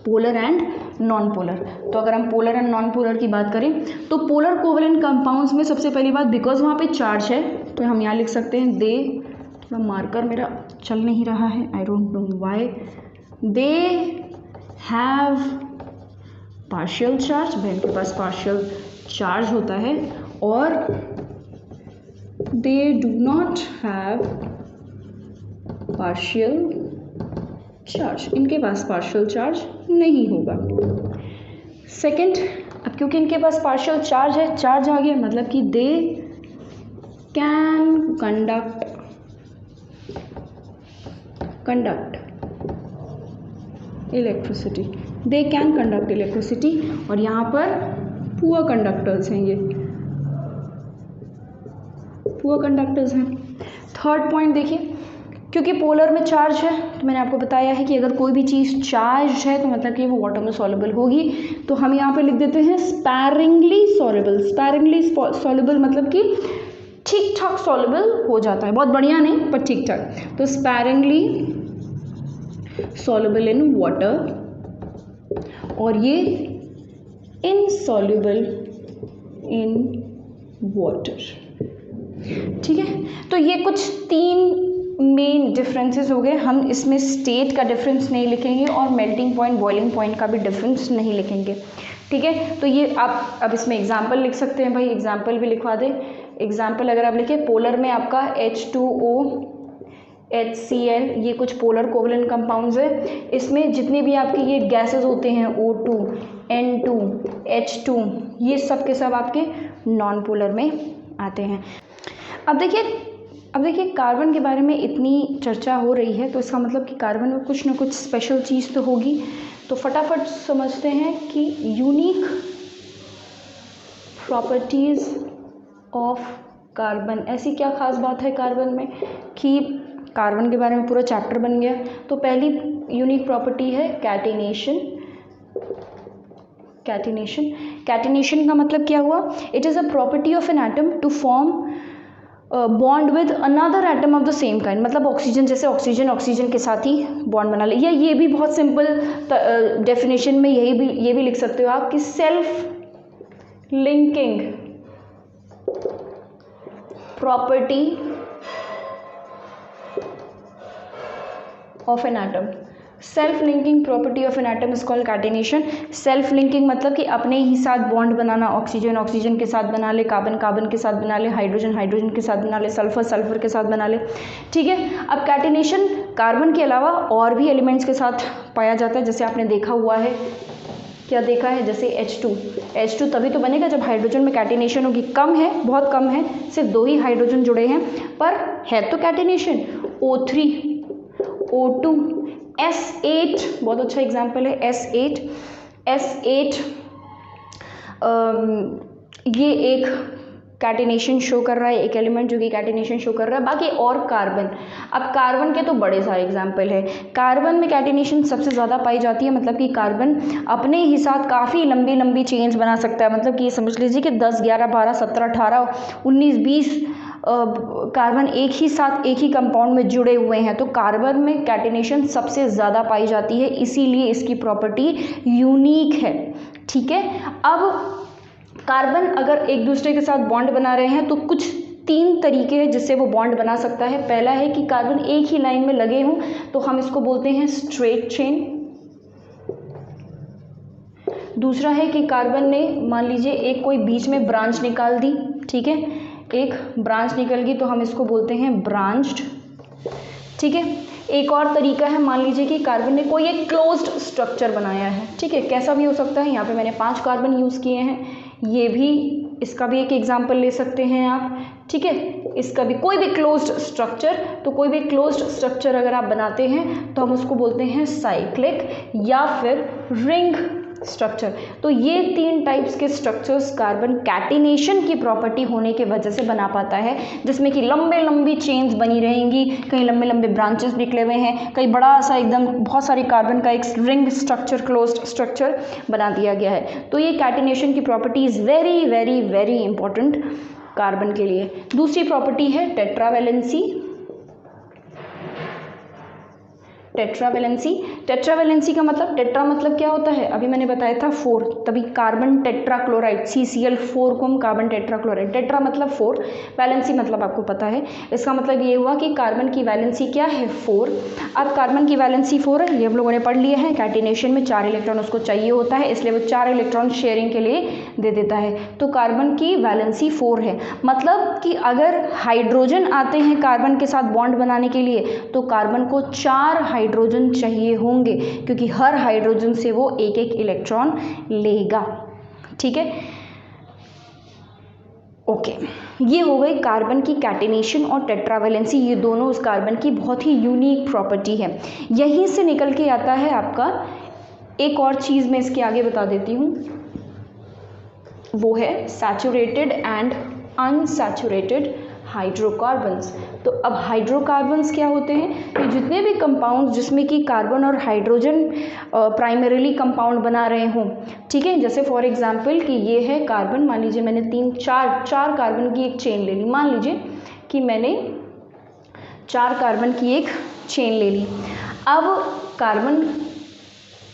polar and non polar. तो अगर हम पोलर एंड नॉन पोलर की बात करें तो पोलर कोवेलेंट कंपाउंड्स में सबसे पहली बात, बिकॉज वहाँ पे चार्ज है, तो हम यहाँ लिख सकते हैं दे, थोड़ा मार्कर मेरा चल नहीं रहा है, I don't know why, they have partial charge, इनके पास पार्शियल चार्ज होता है, और they do not have partial charge, इनके पास पार्शियल चार्ज नहीं होगा। सेकंड, अब क्योंकि इनके पास पार्शियल चार्ज है, चार्ज आ गया, मतलब कि they can conduct electricity, they can conduct electricity, और यहाँ पर पुअर कंडक्टर्स हैं ये, पुअर कंडक्टर्स हैं। थर्ड पॉइंट देखिए, क्योंकि पोलर में चार्ज है तो मैंने आपको बताया है कि अगर कोई भी चीज़ चार्ज है तो मतलब कि वो वाटर में सॉल्युबल होगी। तो हम यहाँ पे लिख देते हैं स्पैरिंगली सॉल्युबल। स्पैरिंगली सॉल्युबल मतलब कि ठीक ठाक सॉल्युबल हो जाता है, बहुत बढ़िया नहीं पर ठीक ठाक। तो स्पैरिंगली सॉल्युबल इन वाटर और ये इनसॉल्युबल इन वाटर। ठीक है, तो ये कुछ 3 मेन डिफरेंसेस हो गए। हम इसमें स्टेट का डिफरेंस नहीं लिखेंगे और मेल्टिंग पॉइंट बॉइलिंग पॉइंट का भी डिफरेंस नहीं लिखेंगे। ठीक है, तो ये आप अब इसमें एग्जाम्पल लिख सकते हैं भाई, एग्जाम्पल भी लिखवा दें। एग्जाम्पल अगर आप लिखें, पोलर में आपका H2O HCl, ये कुछ पोलर कोवलेंट कंपाउंड्स है। इसमें जितने भी आपके ये गैसेस होते हैं O2 N2 H2, ये सब के सब आपके नॉन पोलर में आते हैं। अब देखिए कार्बन के बारे में इतनी चर्चा हो रही है तो इसका मतलब कि कार्बन में कुछ ना कुछ स्पेशल चीज़ तो होगी। तो फटाफट समझते हैं कि यूनिक प्रॉपर्टीज़ ऑफ कार्बन, ऐसी क्या खास बात है कार्बन में कि कार्बन के बारे में पूरा चैप्टर बन गया। तो पहली यूनिक प्रॉपर्टी है कैटिनेशन। कैटिनेशन का मतलब क्या हुआ? It is a property of an atom to form bond with another atom of the same kind. मतलब ऑक्सीजन, जैसे ऑक्सीजन के साथ ही बॉन्ड बना ले। या ये भी बहुत सिंपल डेफिनेशन में ये भी लिख सकते हो आप कि self linking property of an atom. Self linking property of an atom is called catenation. Self linking मतलब कि अपने ही साथ बॉन्ड बनाना, ऑक्सीजन के साथ बना ले, कार्बन के साथ बना ले, हाइड्रोजन के साथ बना ले, सल्फर के साथ बना ले। ठीक है, अब कैटिनेशन कार्बन के अलावा और भी एलिमेंट्स के साथ पाया जाता है। जैसे आपने देखा हुआ है, क्या देखा है, जैसे H2 तभी तो बनेगा जब हाइड्रोजन में कैटिनेशन होगी। कम है, बहुत कम है, सिर्फ 2 ही हाइड्रोजन जुड़े हैं पर है तो कैटिनेशन। O3 O2 S8 बहुत अच्छा एग्जाम्पल है। S8 ये एक कैटिनेशन शो कर रहा है, एक एलिमेंट जो कि कैटिनेशन शो कर रहा है। बाकी और कार्बन, अब कार्बन के तो बड़े सारे एग्जाम्पल है। कार्बन में कैटिनेशन सबसे ज़्यादा पाई जाती है। मतलब कि कार्बन अपने ही साथ काफ़ी लंबी चेन्स बना सकता है। मतलब कि ये समझ लीजिए कि 10 11 12 17 18 19 20 कार्बन एक ही साथ एक ही कंपाउंड में जुड़े हुए हैं। तो कार्बन में कैटिनेशन सबसे ज़्यादा पाई जाती है, इसीलिए इसकी प्रॉपर्टी यूनिक है। ठीक है, अब कार्बन अगर एक दूसरे के साथ बॉन्ड बना रहे हैं तो कुछ 3 तरीके हैं जिससे वो बॉन्ड बना सकता है। पहला है कि कार्बन एक ही लाइन में लगे हों तो हम इसको बोलते हैं स्ट्रेट चेन। दूसरा है कि कार्बन ने मान लीजिए एक कोई बीच में ब्रांच निकाल दी। ठीक है, एक ब्रांच निकल गई तो हम इसको बोलते हैं ब्रांच्ड। ठीक है, एक और तरीका है, मान लीजिए कि कार्बन ने कोई एक क्लोज्ड स्ट्रक्चर बनाया है। ठीक है, कैसा भी हो सकता है। यहाँ पे मैंने 5 कार्बन यूज़ किए हैं, ये भी, इसका भी एक एग्जाम्पल ले सकते हैं आप। ठीक है, इसका भी कोई भी क्लोज्ड स्ट्रक्चर, तो कोई भी क्लोज्ड स्ट्रक्चर अगर आप बनाते हैं तो हम उसको बोलते हैं साइक्लिक या फिर रिंग स्ट्रक्चर। तो ये 3 टाइप्स के स्ट्रक्चर्स कार्बन कैटिनेशन की प्रॉपर्टी होने के वजह से बना पाता है, जिसमें कि लंबी चेन्स बनी रहेंगी, कहीं लंबे ब्रांचेस निकले हुए हैं, कहीं बड़ा सा एकदम बहुत सारी कार्बन का एक रिंग स्ट्रक्चर, क्लोज्ड स्ट्रक्चर बना दिया गया है। तो ये कैटिनेशन की property is very important carbon के लिए। दूसरी प्रॉपर्टी है टेट्रावैलेंसी। टेट्रावैलेंसी का मतलब, टेट्रा मतलब क्या होता है, अभी मैंने बताया था 4, तभी कार्बन टेट्राक्लोराइड CCl4 को हम कार्बन टेट्राक्लोराइड। टेट्रा मतलब 4, वैलेंसी मतलब आपको पता है। इसका मतलब ये हुआ कि कार्बन की वैलेंसी क्या है, 4। अब कार्बन की वैलेंसी 4 है, ये हम लोगों ने पढ़ लिया है। कैटिनेशन में 4 इलेक्ट्रॉन उसको चाहिए होता है, इसलिए वो 4 इलेक्ट्रॉन शेयरिंग के लिए दे देता है। तो कार्बन की वैलेंसी 4 है। मतलब कि अगर हाइड्रोजन आते हैं कार्बन के साथ बॉन्ड बनाने के लिए तो कार्बन को 4 हाइड्रोजन चाहिए होंगे, क्योंकि हर हाइड्रोजन से वो एक इलेक्ट्रॉन लेगा। ठीक है, ओके, ये हो गई कार्बन की कैटिनेशन और टेट्रावैलेंसी। ये दोनों उस कार्बन की बहुत ही यूनिक प्रॉपर्टी है। यहीं से निकल के आता है आपका एक और चीज़, मैं इसके आगे बता देती हूँ, वो है सैचुरेटेड एंड अनसैचुरेटेड हाइड्रोकार्बन्स। तो अब हाइड्रोकार्बन्स क्या होते हैं? कि जितने भी कंपाउंड्स जिसमें कि कार्बन और हाइड्रोजन प्राइमरीली कंपाउंड बना रहे हों, ठीक है। जैसे फॉर एग्जांपल कि ये है कार्बन, मान लीजिए मैंने चार कार्बन की एक चेन ले ली। मान लीजिए कि मैंने 4 कार्बन की एक चेन ले ली। अब कार्बन,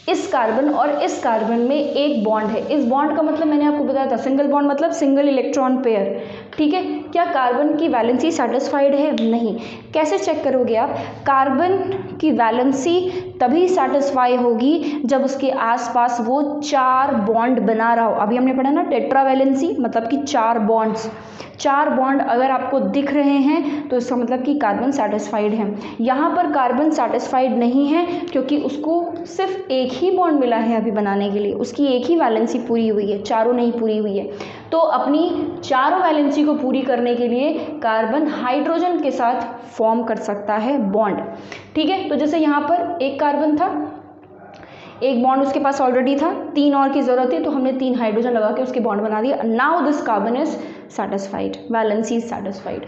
इस कार्बन और इस कार्बन में एक बॉन्ड है। इस बॉन्ड का मतलब मैंने आपको बताया था, सिंगल बॉन्ड मतलब सिंगल इलेक्ट्रॉन पेयर, ठीक है। क्या कार्बन की वैलेंसी सेटिस्फाइड है? नहीं। कैसे चेक करोगे आप? कार्बन की वैलेंसी तभी सेटिस्फाई होगी जब उसके आसपास वो 4 बॉन्ड बना रहा हो। अभी हमने पढ़ा ना टेट्रा वैलेंसी, मतलब कि 4 बॉन्ड्स, 4 बॉन्ड अगर आपको दिख रहे हैं तो इसका मतलब कि कार्बन सेटिस्फाइड है। यहाँ पर कार्बन सेटिस्फाइड नहीं है क्योंकि उसको सिर्फ एक ही बॉन्ड मिला है अभी बनाने के लिए, उसकी एक ही वैलेंसी पूरी हुई है, चारों नहीं पूरी हुई है। तो अपनी चारों वैलेंसी को पूरी करने के लिए कार्बन हाइड्रोजन के साथ फॉर्म कर सकता है बॉन्ड, ठीक है। तो जैसे यहाँ पर एक कार्बन था, एक बॉन्ड उसके पास ऑलरेडी था, 3 और की ज़रूरत है, तो हमने 3 हाइड्रोजन लगा के उसके बॉन्ड बना दिया। Now this carbon is satisfied, valency is satisfied.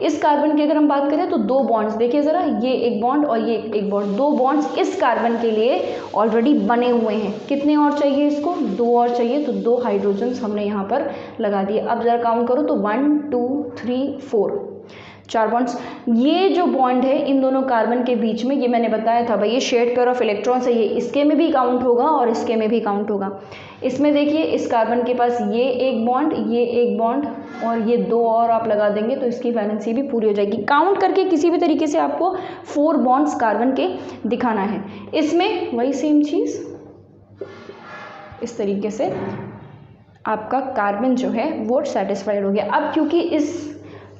इस कार्बन की अगर हम बात करें तो 2 बॉन्ड्स, देखिए ज़रा, ये एक बॉन्ड और ये एक बॉन्ड, 2 बॉन्ड्स इस कार्बन के लिए ऑलरेडी बने हुए हैं। कितने और चाहिए इसको? 2 और चाहिए, तो 2 हाइड्रोजन्स हमने यहाँ पर लगा दिए। अब ज़रा काउंट करो तो 1 2 3 4, 4 बॉन्ड्स। ये जो बॉन्ड है इन दोनों कार्बन के बीच में, ये मैंने बताया था भाई, ये शेयर्ड पेयर ऑफ इलेक्ट्रॉन्स है, ये इसके में भी काउंट होगा और इसके में भी काउंट होगा। इसमें देखिए इस कार्बन के पास ये एक बॉन्ड, ये एक बॉन्ड और ये 2 और आप लगा देंगे तो इसकी वैलेंसी भी पूरी हो जाएगी। काउंट करके किसी भी तरीके से आपको 4 बॉन्ड्स कार्बन के दिखाना है। इसमें वही सेम चीज़, इस तरीके से आपका कार्बन जो है वो सेटिस्फाइड हो गया। अब क्योंकि इस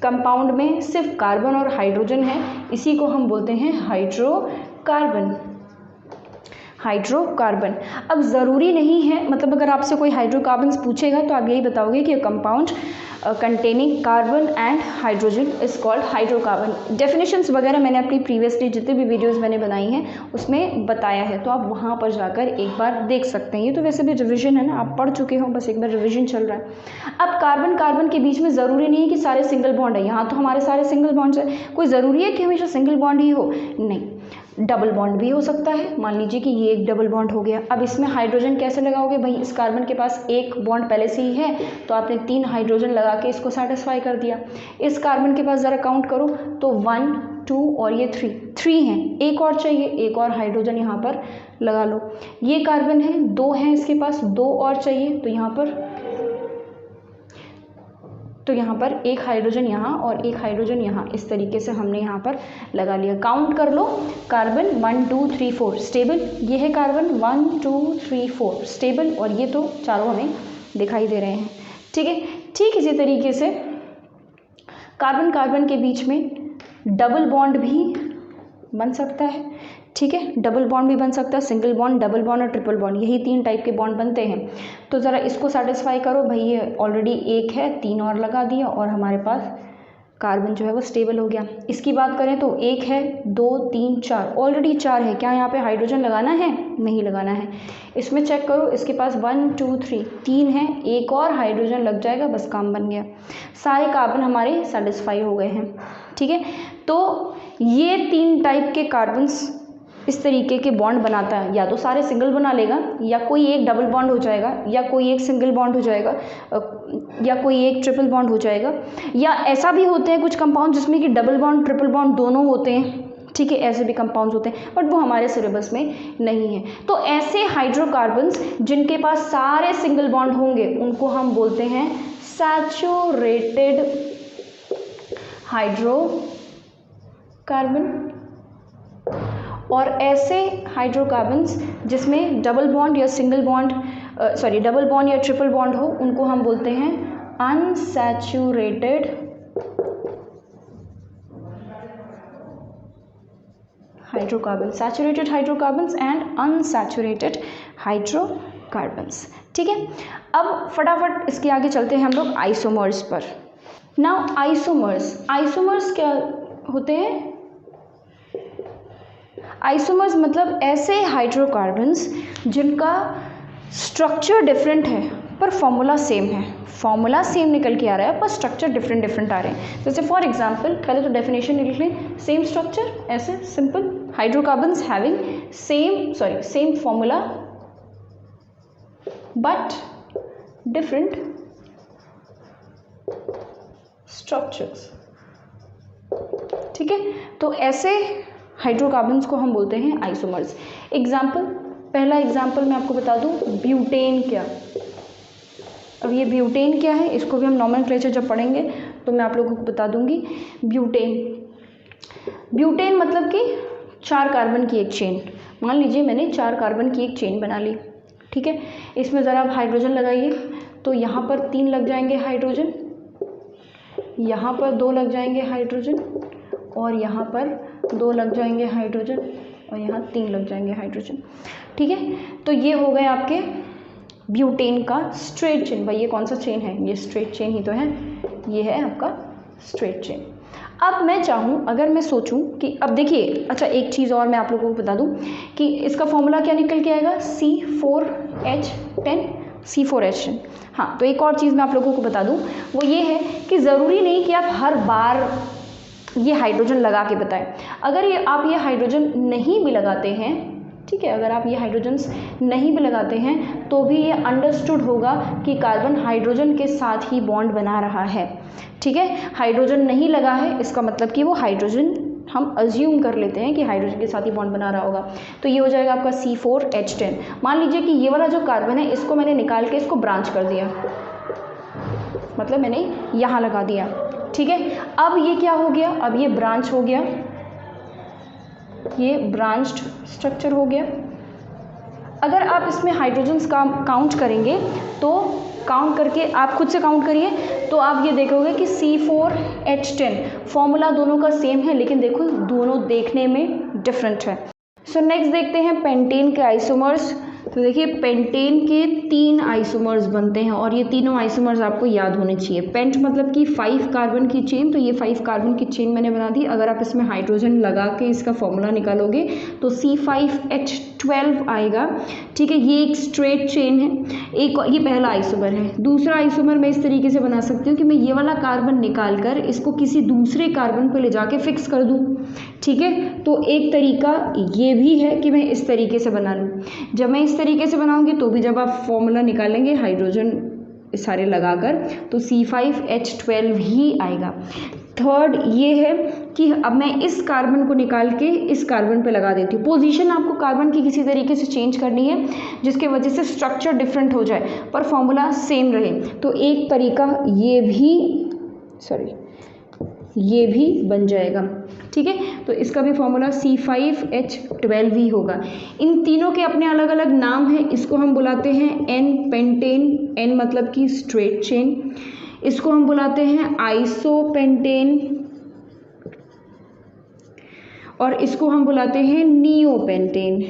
कंपाउंड में सिर्फ कार्बन और हाइड्रोजन है, इसी को हम बोलते हैं हाइड्रोकार्बन। हाइड्रोकार्बन। अब ज़रूरी नहीं है, मतलब अगर आपसे कोई हाइड्रोकार्बन्स पूछेगा तो आप यही बताओगे कि compound containing carbon and hydrogen is called hydrocarbon. Definitions वगैरह मैंने अपनी प्रीवियसली जितने भी वीडियोस मैंने बनाई हैं उसमें बताया है, तो आप वहाँ पर जाकर एक बार देख सकते हैं। ये तो वैसे भी रिविजन है ना, आप पढ़ चुके हो, बस एक बार रिविजन चल रहा है। अब कार्बन कार्बन के बीच में ज़रूरी नहीं है कि सारे सिंगल बॉन्ड है, यहाँ तो हमारे सारे सिंगल बॉन्ड्स है। कोई ज़रूरी है कि हमेशा सिंगल बॉन्ड ही हो? नहीं, डबल बॉन्ड भी हो सकता है। मान लीजिए कि ये एक डबल बॉन्ड हो गया। अब इसमें हाइड्रोजन कैसे लगाओगे भाई? इस कार्बन के पास एक बॉन्ड पहले से ही है तो आपने 3 हाइड्रोजन लगा के इसको सेटिस्फाई कर दिया। इस कार्बन के पास ज़रा काउंट करो तो 1 2 और ये 3 हैं, एक और चाहिए, एक और हाइड्रोजन यहाँ पर लगा लो। ये कार्बन है, 2 हैं इसके पास, 2 और चाहिए, तो यहाँ पर एक हाइड्रोजन यहाँ और एक हाइड्रोजन यहाँ, इस तरीके से हमने यहाँ पर लगा लिया। काउंट कर लो, कार्बन 1 2 3 4 स्टेबल, ये है कार्बन 1 2 3 4 स्टेबल, और ये तो चारों हमें दिखाई दे रहे हैं, ठीक है। ठीक इसी तरीके से कार्बन कार्बन के बीच में डबल बॉन्ड भी बन सकता है, ठीक है। डबल बॉन्ड भी बन सकता है, सिंगल बॉन्ड, डबल बॉन्ड और ट्रिपल बॉन्ड, यही 3 टाइप के बॉन्ड बनते हैं। तो ज़रा इसको सेटिस्फाई करो भाई, ये ऑलरेडी एक है, 3 और लगा दिया और हमारे पास कार्बन जो है वो स्टेबल हो गया। इसकी बात करें तो 1 है, 2 3 4, ऑलरेडी 4 है। क्या यहाँ पे हाइड्रोजन लगाना है? नहीं लगाना है। इसमें चेक करो, इसके पास 1 2 3 है, एक और हाइड्रोजन लग जाएगा, बस काम बन गया। सारे कार्बन हमारे सेटिस्फाई हो गए हैं, ठीक है। तो ये 3 टाइप के कार्बन्स इस तरीके के बॉन्ड बनाता है, या तो सारे सिंगल बना लेगा, या कोई एक डबल बॉन्ड हो जाएगा, या कोई एक सिंगल बॉन्ड हो जाएगा, या कोई एक ट्रिपल बॉन्ड हो जाएगा, या ऐसा भी होते हैं कुछ कंपाउंड जिसमें कि डबल बॉन्ड ट्रिपल बॉन्ड दोनों होते हैं, ठीक है। ऐसे भी कंपाउंड्स होते हैं बट वो हमारे सिलेबस में नहीं है। तो ऐसे हाइड्रोकार्बन्स जिनके पास सारे सिंगल बॉन्ड होंगे उनको हम बोलते हैं सैचुरेटेड हाइड्रोकार्बन। और ऐसे हाइड्रोकार्बन्स जिसमें डबल बॉन्ड या डबल बॉन्ड या ट्रिपल बॉन्ड हो उनको हम बोलते हैं unsaturated hydrocarbons. Saturated hydrocarbons and unsaturated hydrocarbons, ठीक है। अब फटाफट इसके आगे चलते हैं हम लोग आइसोमर्स पर। नाउ आइसोमर्स क्या होते हैं? आइसोमर्स मतलब ऐसे हाइड्रोकार्बन्स जिनका स्ट्रक्चर डिफरेंट है पर फॉर्मूला सेम है, फॉर्मूला सेम निकल के आ रहा है पर स्ट्रक्चर डिफरेंट डिफरेंट आ रहे हैं। जैसे फॉर एग्जांपल पहले तो डेफिनेशन लिख लें, सेम स्ट्रक्चर, ऐसे simple, hydrocarbons having same formula but different structures. ठीक है, तो ऐसे हाइड्रोकार्बन्स को हम बोलते हैं आइसोमर्स। एग्जाम्पल, पहला एग्जाम्पल मैं आपको बता दूं, ब्यूटेन क्या। अब ये ब्यूटेन क्या है, इसको भी हम नॉमेनक्लेचर जब पढ़ेंगे तो मैं आप लोगों को बता दूंगी। ब्यूटेन मतलब कि 4 कार्बन की एक चेन। मान लीजिए मैंने 4 कार्बन की एक चेन बना ली, ठीक है। इसमें ज़रा आप हाइड्रोजन लगाइए, तो यहाँ पर 3 लग जाएंगे हाइड्रोजन, यहाँ पर 2 लग जाएंगे हाइड्रोजन, और यहाँ पर 2 लग जाएंगे हाइड्रोजन, और यहाँ 3 लग जाएंगे हाइड्रोजन। ठीक है, तो ये हो गए आपके ब्यूटेन का स्ट्रेट चेन। भाई ये कौन सा चेन है, ये स्ट्रेट चेन ही तो है, ये है आपका स्ट्रेट चेन। अब मैं चाहूँ, अगर मैं सोचूं कि अब देखिए, अच्छा एक चीज़ और मैं आप लोगों को बता दूं कि इसका फॉर्मूला क्या निकल के आएगा, C4H10, C4H10। हाँ, तो एक और चीज़ मैं आप लोगों को बता दूं, वो ये है कि ज़रूरी नहीं कि आप हर बार ये हाइड्रोजन लगा के बताएं। अगर आप ये हाइड्रोजन नहीं भी लगाते हैं, ठीक है, अगर आप ये हाइड्रोजन्स नहीं भी लगाते हैं तो भी ये अंडरस्टूड होगा कि कार्बन हाइड्रोजन के साथ ही बॉन्ड बना रहा है। ठीक है, हाइड्रोजन नहीं लगा है इसका मतलब कि वो हाइड्रोजन, हम अज्यूम कर लेते हैं कि हाइड्रोजन के साथ ही बॉन्ड बना रहा होगा। तो ये हो जाएगा आपका C4H10। मान लीजिए कि ये वाला जो कार्बन है इसको मैंने निकाल के इसको ब्रांच कर दिया, मतलब मैंने यहाँ लगा दिया। ठीक है, अब ये क्या हो गया, अब ये ब्रांच हो गया, ये ब्रांच्ड स्ट्रक्चर हो गया। अगर आप इसमें हाइड्रोजन्स का काउंट करेंगे तो काउंट करके आप खुद से काउंट करिए तो आप ये देखोगे कि C4H10 फॉर्मूला दोनों का सेम है, लेकिन देखो दोनों देखने में डिफरेंट है। सो नेक्स्ट देखते हैं पेंटेन के आइसोमर्स। तो देखिए पेंटेन के 3 आइसोमर्स बनते हैं और ये तीनों आइसोमर्स आपको याद होने चाहिए। पेंट मतलब कि 5 कार्बन की चेन, तो ये 5 कार्बन की चेन मैंने बना दी। अगर आप इसमें हाइड्रोजन लगा के इसका फॉर्मूला निकालोगे तो C5H12 आएगा। ठीक है, ये एक स्ट्रेट चेन है। एक ये पहला आइसोमर है। दूसरा आइसोमर मैं इस तरीके से बना सकती हूँ कि मैं ये वाला कार्बन निकाल कर इसको किसी दूसरे कार्बन पर ले जाके फिक्स कर दूँ। ठीक है, तो एक तरीका ये भी है कि मैं इस तरीके से बना लूँ। जब मैं इस तरीके से बनाऊंगी तो भी जब आप फॉर्मूला निकालेंगे हाइड्रोजन सारे लगाकर तो C5H12 ही आएगा। थर्ड ये है कि अब मैं इस कार्बन को निकाल के इस कार्बन पे लगा देती हूँ। पोजीशन आपको कार्बन की किसी तरीके से चेंज करनी है जिसके वजह से स्ट्रक्चर डिफरेंट हो जाए पर फॉर्मूला सेम रहे। तो एक तरीका ये भी बन जाएगा। ठीक है, तो इसका भी फॉर्मूला C5H12 ही होगा। इन तीनों के अपने अलग अलग नाम हैं। इसको हम बुलाते हैं N पेंटेन, N मतलब कि स्ट्रेट चेन। इसको हम बुलाते हैं आइसोपेंटेन और इसको हम बुलाते हैं नियोपेंटेन।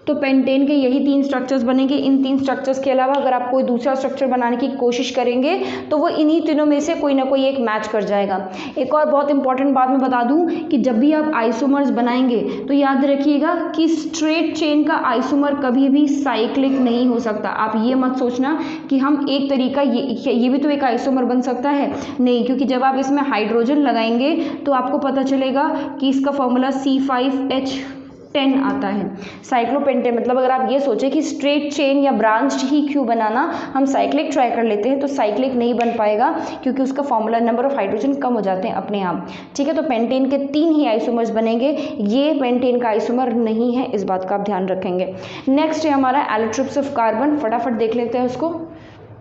तो पेंटेन के यही 3 स्ट्रक्चर्स बनेंगे। इन 3 स्ट्रक्चर्स के अलावा अगर आप कोई दूसरा स्ट्रक्चर बनाने की कोशिश करेंगे तो वो इन्हीं तीनों में से कोई ना कोई एक मैच कर जाएगा। एक और बहुत इंपॉर्टेंट बात मैं बता दूं कि जब भी आप आइसोमर्स बनाएंगे तो याद रखिएगा कि स्ट्रेट चेन का आइसोमर कभी भी साइक्लिक नहीं हो सकता। आप ये मत सोचना कि हम एक तरीका ये भी तो एक आइसोमर बन सकता है, नहीं, क्योंकि जब आप इसमें हाइड्रोजन लगाएंगे तो आपको पता चलेगा कि इसका फॉर्मूला C5H10 आता है। साइक्लोपेंटेन मतलब अगर आप ये सोचें कि स्ट्रेट चेन या ब्रांच्ड ही क्यों बनाना, हम साइक्लिक ट्राई कर लेते हैं तो साइक्लिक नहीं बन पाएगा क्योंकि उसका फॉर्मूला नंबर ऑफ हाइड्रोजन कम हो जाते हैं अपने आप। ठीक है, तो पेंटेन के 3 ही आइसोमर्स बनेंगे। ये पेंटेन का आइसोमर नहीं है, इस बात का आप ध्यान रखेंगे। नेक्स्ट है हमारा एलोट्रोप्स ऑफ कार्बन। फटाफट देख लेते हैं उसको।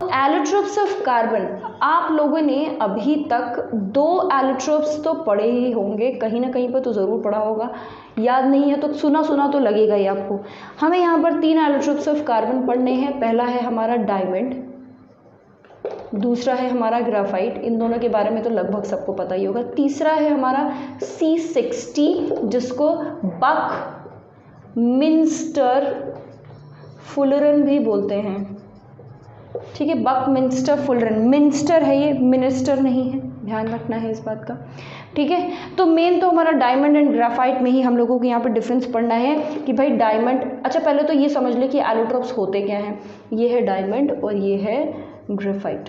एलोट्रोप्स ऑफ कार्बन, आप लोगों ने अभी तक 2 एलोट्रोप्स तो पढ़े ही होंगे, कहीं ना कहीं पर तो ज़रूर पढ़ा होगा। याद नहीं है तो सुना तो लगेगा ही आपको। हमें यहाँ पर 3 एलोट्रोप्स ऑफ कार्बन पढ़ने हैं। पहला है हमारा डायमंड, दूसरा है हमारा ग्राफाइट, इन दोनों के बारे में तो लगभग सबको पता ही होगा। तीसरा है हमारा C60 जिसको बकमिंस्टर फुलरन भी बोलते हैं। ठीक है, बकमिंस्टर फुलरन, मिंस्टर है ये, मिनिस्टर नहीं है, ध्यान रखना है इस बात का। ठीक है। तो मेन तो हमारा डायमंड एंड ग्राफाइट में ही हम लोगों को यहाँ पर डिफरेंस पढ़ना है कि भाई डायमंड, अच्छा पहले तो ये समझ ले कि एलोट्रोप्स होते क्या हैं। ये है डायमंड और ये है ग्राफाइट,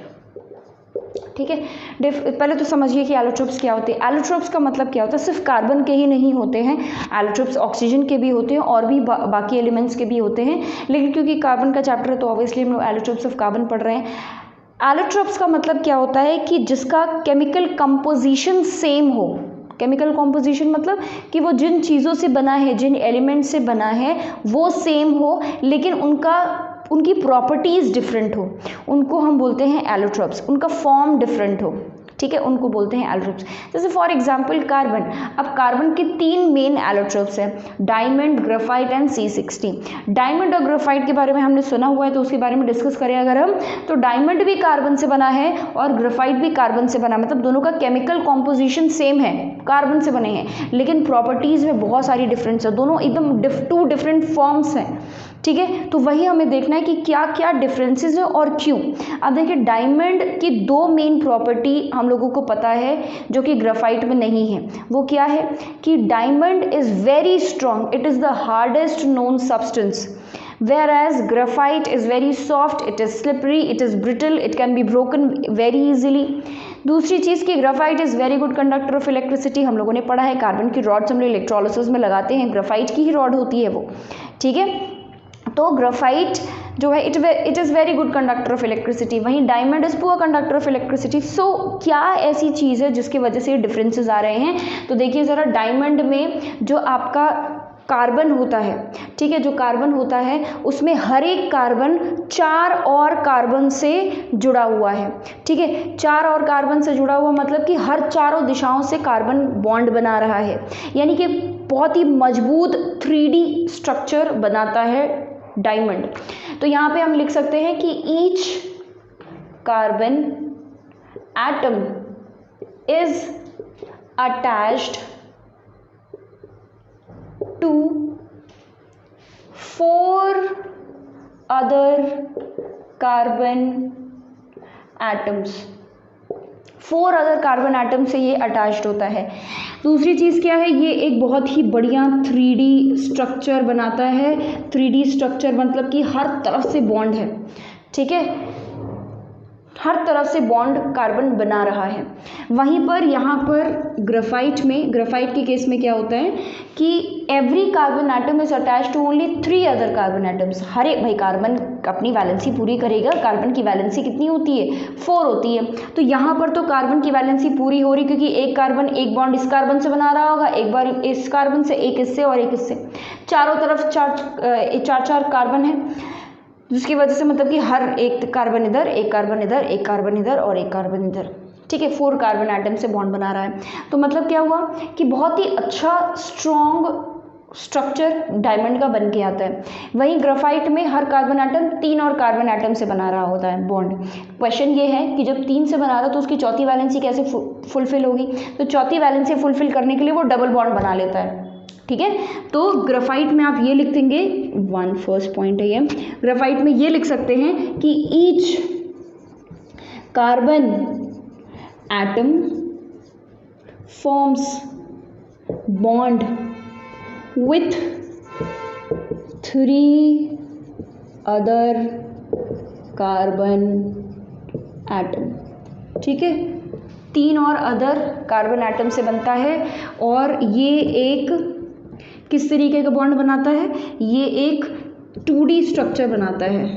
ठीक है। पहले तो समझिए कि एलोट्रोप्स क्या होते हैं। एलोट्रोप्स का मतलब क्या होता है, सिर्फ कार्बन के ही नहीं होते हैं, एलोट्रोप्स ऑक्सीजन के भी होते हैं और भी बाकी एलिमेंट्स के भी होते हैं, लेकिन क्योंकि कार्बन का चैप्टर है तो ऑब्वियसली हम लोग एलोट्रोप्स ऑफ कार्बन पढ़ रहे हैं। एलोट्रोप्स का मतलब क्या होता है कि जिसका केमिकल कंपोजिशन सेम हो। केमिकल कॉम्पोजिशन मतलब कि वो जिन चीज़ों से बना है, जिन एलिमेंट से बना है वो सेम हो, लेकिन उनकी प्रॉपर्टीज़ डिफरेंट हो, उनको हम बोलते हैं एलोट्रोप्स। उनका फॉर्म डिफरेंट हो, ठीक है, उनको बोलते हैं एलोट्रोप्स। जैसे फॉर एग्जांपल कार्बन। अब कार्बन के 3 मेन एलोट्रोप्स हैं, diamond, graphite and C60। Diamond और ग्राफाइट के बारे में हमने सुना हुआ है तो उसके बारे में डिस्कस करें अगर हम, तो डायमंड भी कार्बन से बना है और ग्राफाइट भी कार्बन से बना, मतलब दोनों का केमिकल कॉम्पोजिशन सेम है, कार्बन से बने हैं, लेकिन प्रॉपर्टीज़ में बहुत सारी डिफरेंस है, दोनों एकदम 2 डिफरेंट फॉर्म्स हैं, ठीक है। तो वही हमें देखना है कि क्या क्या डिफरेंसेस है और क्यों। अब देखिए डायमंड की 2 मेन प्रॉपर्टी हम लोगों को पता है जो कि ग्राफाइट में नहीं है। वो क्या है कि diamond is very strong, it is the hardest known substance, whereas graphite is very soft, it is slippery, it is brittle, it can be broken very easily। दूसरी चीज़ कि graphite is very good conductor of electricity, हम लोगों ने पढ़ा है carbon की rods हम लोग इलेक्ट्रोलिसिस में लगाते हैं, ग्राफाइट की ही रॉड होती है वो, ठीक है। तो ग्राफाइट जो है it is very good conductor of electricity, वहीं diamond is poor conductor of electricity. So क्या ऐसी चीज़ है जिसकी वजह से डिफरेंसेस आ रहे हैं, तो देखिए ज़रा, डायमंड में जो आपका कार्बन होता है, ठीक है, जो कार्बन होता है उसमें हर एक कार्बन 4 और कार्बन से जुड़ा हुआ है, ठीक है। 4 और कार्बन से जुड़ा हुआ मतलब कि हर चारों दिशाओं से कार्बन बॉन्ड बना रहा है, यानी कि बहुत ही मजबूत 3D स्ट्रक्चर बनाता है डायमंड। तो यहाँ पे हम लिख सकते हैं कि each carbon atom is attached to 4 other carbon atoms. 4 other carbon atom से ये अटैच्ड होता है। दूसरी चीज़ क्या है, ये एक बहुत ही बढ़िया 3D स्ट्रक्चर बनाता है। 3D स्ट्रक्चर मतलब कि हर तरफ से बॉन्ड है, ठीक है, हर तरफ से बॉन्ड कार्बन बना रहा है। वहीं पर यहाँ पर ग्राफाइट के केस में क्या होता है कि every carbon atom is attached to only 3 other carbon atoms. हर एक, भाई कार्बन अपनी वैलेंसी पूरी करेगा, कार्बन की वैलेंसी कितनी होती है, 4 होती है। तो यहाँ पर तो कार्बन की वैलेंसी पूरी हो रही, क्योंकि एक कार्बन एक बॉन्ड इस कार्बन से बना रहा होगा, एक बार इस कार्बन से, एक इससे और एक इससे, चारों तरफ 4 कार्बन है, जिसकी वजह से मतलब कि हर एक कार्बन इधर, एक कार्बन इधर, एक कार्बन इधर और एक कार्बन इधर, ठीक है, 4 कार्बन एटम से बॉन्ड बना रहा है। तो मतलब क्या हुआ कि बहुत ही अच्छा स्ट्रॉन्ग स्ट्रक्चर डायमंड का बन के आता है। वहीं ग्राफाइट में हर कार्बन एटम 3 और कार्बन एटम से बना रहा होता है बॉन्ड। क्वेश्चन ये है कि जब 3 से बना रहा तो उसकी चौथी वैलेंसी कैसे फुलफिल होगी, तो चौथी वैलेंसी फुलफिल करने के लिए वो डबल बॉन्ड बना लेता है, ठीक है। तो ग्राफाइट में आप ये लिख देंगे, फर्स्ट पॉइंट है ये, ग्राफाइट में ये लिख सकते हैं कि each carbon atom forms bond with 3 other carbon atom, ठीक है, 3 और अदर कार्बन एटम से बनता है। और ये एक किस तरीके का बॉन्ड बनाता है, ये एक 2D स्ट्रक्चर बनाता है,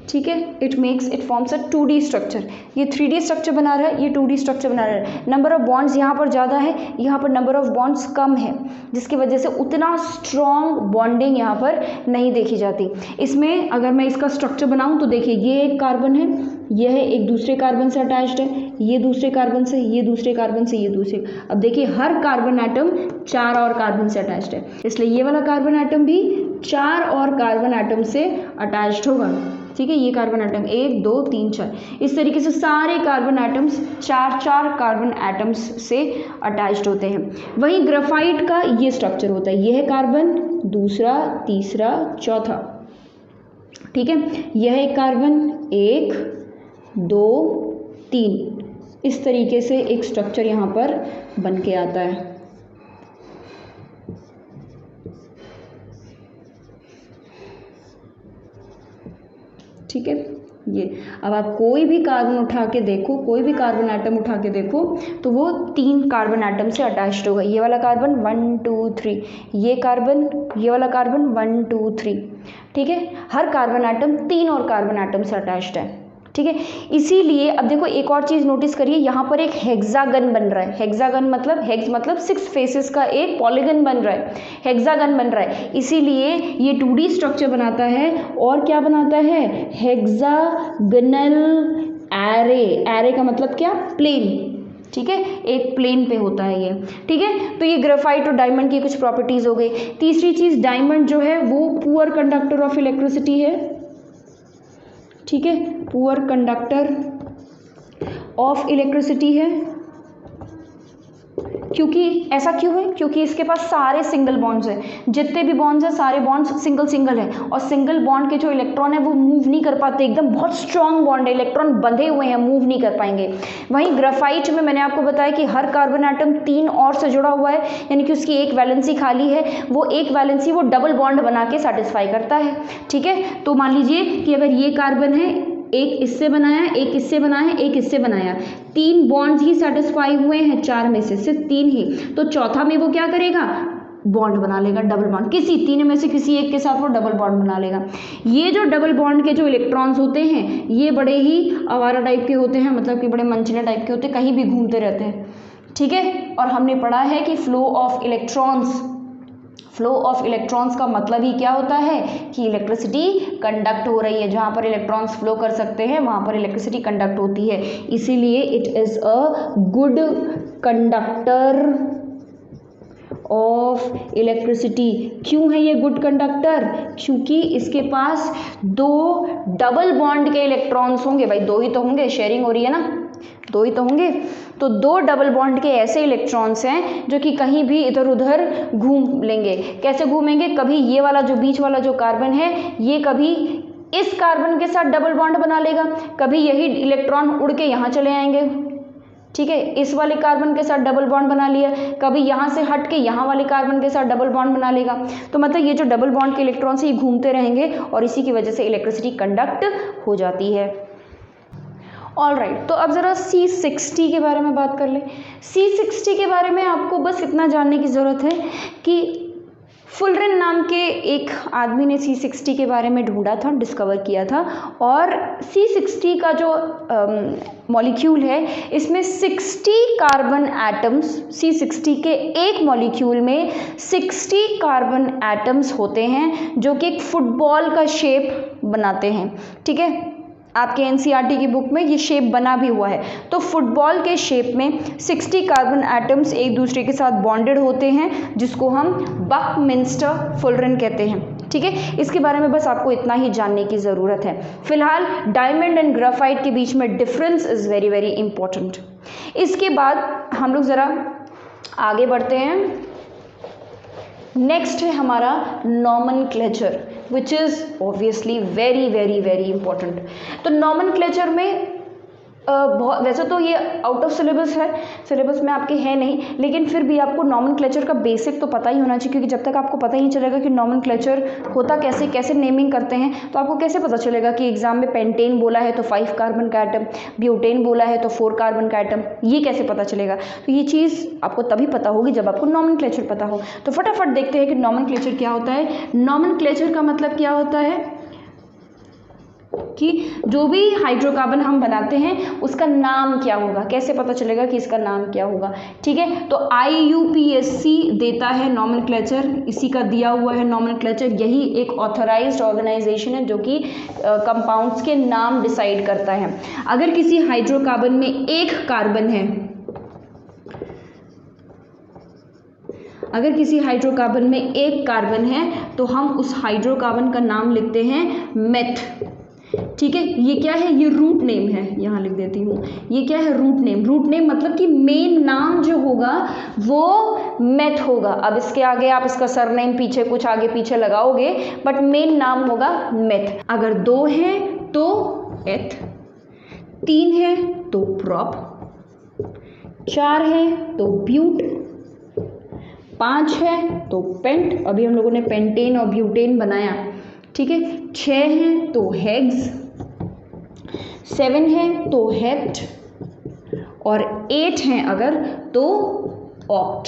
ठीक है, it forms a 2D structure. ये 3D स्ट्रक्चर बना रहा है, ये 2D स्ट्रक्चर बना रहा है। नंबर ऑफ बॉन्ड्स यहाँ पर ज़्यादा है, यहाँ पर नंबर ऑफ बॉन्ड्स कम है, जिसकी वजह से उतना स्ट्रॉन्ग बॉन्डिंग यहाँ पर नहीं देखी जाती। इसमें अगर मैं इसका स्ट्रक्चर बनाऊँ तो देखिए, ये एक कार्बन है, यह है एक दूसरे कार्बन से अटैच्ड है, ये दूसरे कार्बन से, ये दूसरे कार्बन से, ये दूसरे। अब देखिए हर कार्बन एटम 4 और कार्बन से अटैच्ड है, इसलिए ये वाला कार्बन एटम भी 4 और कार्बन एटम से अटैच्ड होगा, ठीक है। ये कार्बन एटम 1 2 3 4, इस तरीके से सारे कार्बन एटम्स 4 कार्बन एटम्स से अटैच्ड होते हैं। वहीं ग्राफाइट का ये स्ट्रक्चर होता है, यह है कार्बन, दूसरा, तीसरा, चौथा, ठीक है। यह एक कार्बन 1 2 3, इस तरीके से एक स्ट्रक्चर यहाँ पर बन के आता है। ठीक है, ये अब आप कोई भी कार्बन उठा के देखो, कोई भी कार्बन एटम उठा के देखो तो वो 3 कार्बन एटम से अटैच्ड होगा। ये वाला कार्बन 1 2 3, ये कार्बन, ये वाला कार्बन 1 2 3। ठीक है, हर कार्बन एटम 3 और कार्बन एटम से अटैच्ड है। ठीक है, इसीलिए अब देखो एक और चीज़ नोटिस करिए, यहाँ पर एक हेक्सागन बन रहा है। हेक्सागन मतलब हेक्स मतलब 6 फेसेस का एक पॉलीगन बन रहा है, हेक्सागन बन रहा है। इसीलिए ये 2D स्ट्रक्चर बनाता है और क्या बनाता है, हेक्सागनल एरे। एरे का मतलब क्या, प्लेन। ठीक है, एक प्लेन पे होता है ये। ठीक है, तो ये ग्रेफाइट और डायमंड की कुछ प्रॉपर्टीज हो गई। तीसरी चीज, डायमंड जो है वो पुअर कंडक्टर ऑफ इलेक्ट्रिसिटी है। ठीक है, पुअर कंडक्टर ऑफ इलेक्ट्रिसिटी है। क्योंकि ऐसा क्यों है, क्योंकि इसके पास सारे सिंगल बॉन्ड्स हैं, जितने भी बॉन्ड्स हैं सारे बॉन्ड्स सिंगल सिंगल है, और सिंगल बॉन्ड के जो इलेक्ट्रॉन है वो मूव नहीं कर पाते, एकदम बहुत स्ट्रांग बॉन्ड है, इलेक्ट्रॉन बंधे हुए हैं, मूव नहीं कर पाएंगे। वहीं ग्राफाइट में मैंने आपको बताया कि हर कार्बन एटम 3 और से जुड़ा हुआ है, यानी कि उसकी एक वैलेंसी खाली है, वो एक वैलेंसी वो डबल बॉन्ड बना के सेटिस्फाई करता है। ठीक है, तो मान लीजिए कि अगर ये कार्बन है, एक इससे बनाया, एक इससे बनाया, एक इससे बनाया, 3 बॉन्ड्स ही सेटिस्फाई हुए हैं 4 में से, सिर्फ 3 ही, तो चौथा में वो क्या करेगा, बॉन्ड बना लेगा, डबल बॉन्ड, किसी 3 में से किसी एक के साथ वो डबल बॉन्ड बना लेगा। ये जो डबल बॉन्ड के जो इलेक्ट्रॉन्स होते हैं ये बड़े ही आवारा टाइप के होते हैं, मतलब कि बड़े मनचले टाइप के होते हैं, कहीं भी घूमते रहते हैं। ठीक है, और हमने पढ़ा है कि फ्लो ऑफ इलेक्ट्रॉन्स का मतलब ही क्या होता है कि इलेक्ट्रिसिटी कंडक्ट हो रही है। जहाँ पर इलेक्ट्रॉन्स फ्लो कर सकते हैं वहाँ पर इलेक्ट्रिसिटी कंडक्ट होती है, इसीलिए it is a good conductor of electricity. क्यों है ये गुड कंडक्टर, क्योंकि इसके पास 2 डबल बॉन्ड के इलेक्ट्रॉन्स होंगे। भाई 2 ही तो होंगे, शेयरिंग हो रही है ना, 2 ही तो होंगे, तो 2 डबल बॉन्ड के ऐसे इलेक्ट्रॉन्स हैं जो कि कहीं भी इधर उधर घूम लेंगे। कैसे घूमेंगे, कभी ये वाला जो बीच वाला जो कार्बन है ये कभी इस कार्बन के साथ डबल बॉन्ड बना लेगा, कभी यही इलेक्ट्रॉन उड़ के यहाँ चले आएंगे। ठीक है, इस वाले कार्बन के साथ डबल बॉन्ड बना लिया, कभी यहाँ से हट के यहाँ वाले कार्बन के साथ डबल बॉन्ड बना लेगा। तो मतलब ये जो डबल बॉन्ड के इलेक्ट्रॉन्स ये घूमते रहेंगे और इसी की वजह से इलेक्ट्रिसिटी कंडक्ट हो जाती है। ऑल राइट, तो अब ज़रा C60 के बारे में बात कर लें। C60 के बारे में आपको बस इतना जानने की ज़रूरत है कि फुलरन नाम के एक आदमी ने C60 के बारे में ढूंढा था, डिस्कवर किया था, और C60 का जो मॉलिक्यूल है इसमें 60 कार्बन एटम्स, C60 के एक मॉलिक्यूल में 60 कार्बन एटम्स होते हैं जो कि एक फुटबॉल का शेप बनाते हैं। ठीक है, आपके NCERT की बुक में ये शेप बना भी हुआ है। तो फुटबॉल के शेप में 60 कार्बन एटम्स एक दूसरे के साथ बॉन्डेड होते हैं, जिसको हम बकमिंस्टर फुलरन कहते हैं। ठीक है, इसके बारे में बस आपको इतना ही जानने की ज़रूरत है। फिलहाल डायमंड एंड ग्राफाइट के बीच में difference is very very important. इसके बाद हम लोग ज़रा आगे बढ़ते हैं। नेक्स्ट है हमारा nomenclature, which is obviously very very very important. तो नॉमेनक्लेचर में बहुत, वैसे तो ये आउट ऑफ सिलेबस है, सिलेबस में आपके है नहीं, लेकिन फिर भी आपको नॉमेनक्लेचर का बेसिक तो पता ही होना चाहिए, क्योंकि जब तक आपको पता ही नहीं चलेगा कि नॉमेनक्लेचर होता कैसे, कैसे नेमिंग करते हैं, तो आपको कैसे पता चलेगा कि एग्जाम में पेंटेन बोला है तो 5 कार्बन का एटम, ब्यूटेन बोला है तो 4 कार्बन का एटम, ये कैसे पता चलेगा। तो ये चीज़ आपको तभी पता होगी जब आपको नॉमेनक्लेचर पता हो। तो फटाफट देखते हैं कि नॉमेनक्लेचर क्या होता है। नॉमेनक्लेचर का मतलब क्या होता है कि जो भी हाइड्रोकार्बन हम बनाते हैं उसका नाम क्या होगा, कैसे पता चलेगा कि इसका नाम क्या होगा। ठीक है, तो IUPAC देता है नॉमेनक्लेचर, इसी का दिया हुआ है नॉमेनक्लेचर। यही एक ऑथराइज्ड ऑर्गेनाइजेशन है जो कि कंपाउंड्स के नाम डिसाइड करता है। अगर किसी हाइड्रोकार्बन में एक कार्बन है, अगर किसी हाइड्रोकार्बन में एक कार्बन है तो हम उस हाइड्रोकार्बन का नाम लिखते हैं मेथ। ठीक है, ये क्या है, ये रूट नेम है, यहाँ लिख देती हूँ, ये क्या है, रूट नेम। रूट नेम मतलब कि मेन नाम जो होगा वो मेथ होगा। अब इसके आगे आप इसका सरनेम पीछे कुछ आगे पीछे लगाओगे, बट मेन नाम होगा मेथ। अगर 2 है तो एथ, 3 है तो प्रॉप, 4 है तो ब्यूट, 5 है तो पेंट, अभी हम लोगों ने पेंटेन और ब्यूटेन बनाया, ठीक है। 6 है तो हेक्स, 7 है तो हेप्ट, और 8 हैं अगर तो ऑक्ट,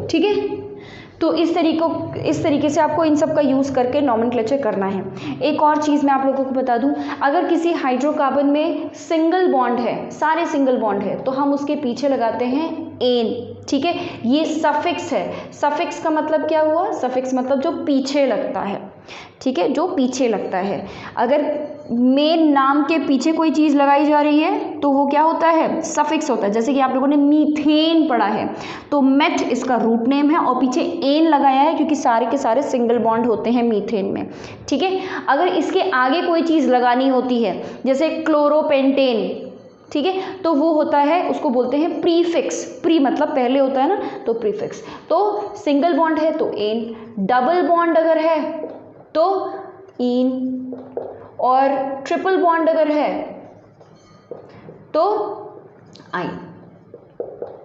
ठीक है। तो इस तरीके से आपको इन सब का यूज़ करके नॉमेनक्लेचर करना है। एक और चीज़ मैं आप लोगों को बता दूं, अगर किसी हाइड्रोकार्बन में सिंगल बॉन्ड है, सारे सिंगल बॉन्ड है, तो हम उसके पीछे लगाते हैं एन, ठीक है। ये सफिक्स है। सफिक्स का मतलब क्या हुआ? सफिक्स मतलब जो पीछे लगता है, ठीक है, जो पीछे लगता है। अगर मेन नाम के पीछे कोई चीज़ लगाई जा रही है तो वो क्या होता है? सफिक्स होता है। जैसे कि आप लोगों ने मीथेन पढ़ा है, तो मेथ इसका रूट नेम है और पीछे एन लगाया है क्योंकि सारे के सारे सिंगल बॉन्ड होते हैं मीथेन में, ठीक है। अगर इसके आगे कोई चीज़ लगानी होती है जैसे क्लोरोपेंटेन, ठीक है, तो वो होता है, उसको बोलते हैं प्रीफिक्स। प्री मतलब पहले होता है ना, तो प्रीफिक्स। तो सिंगल बॉन्ड है तो एन, डबल बॉन्ड अगर है तो इन, और ट्रिपल बॉन्ड अगर है तो आइन,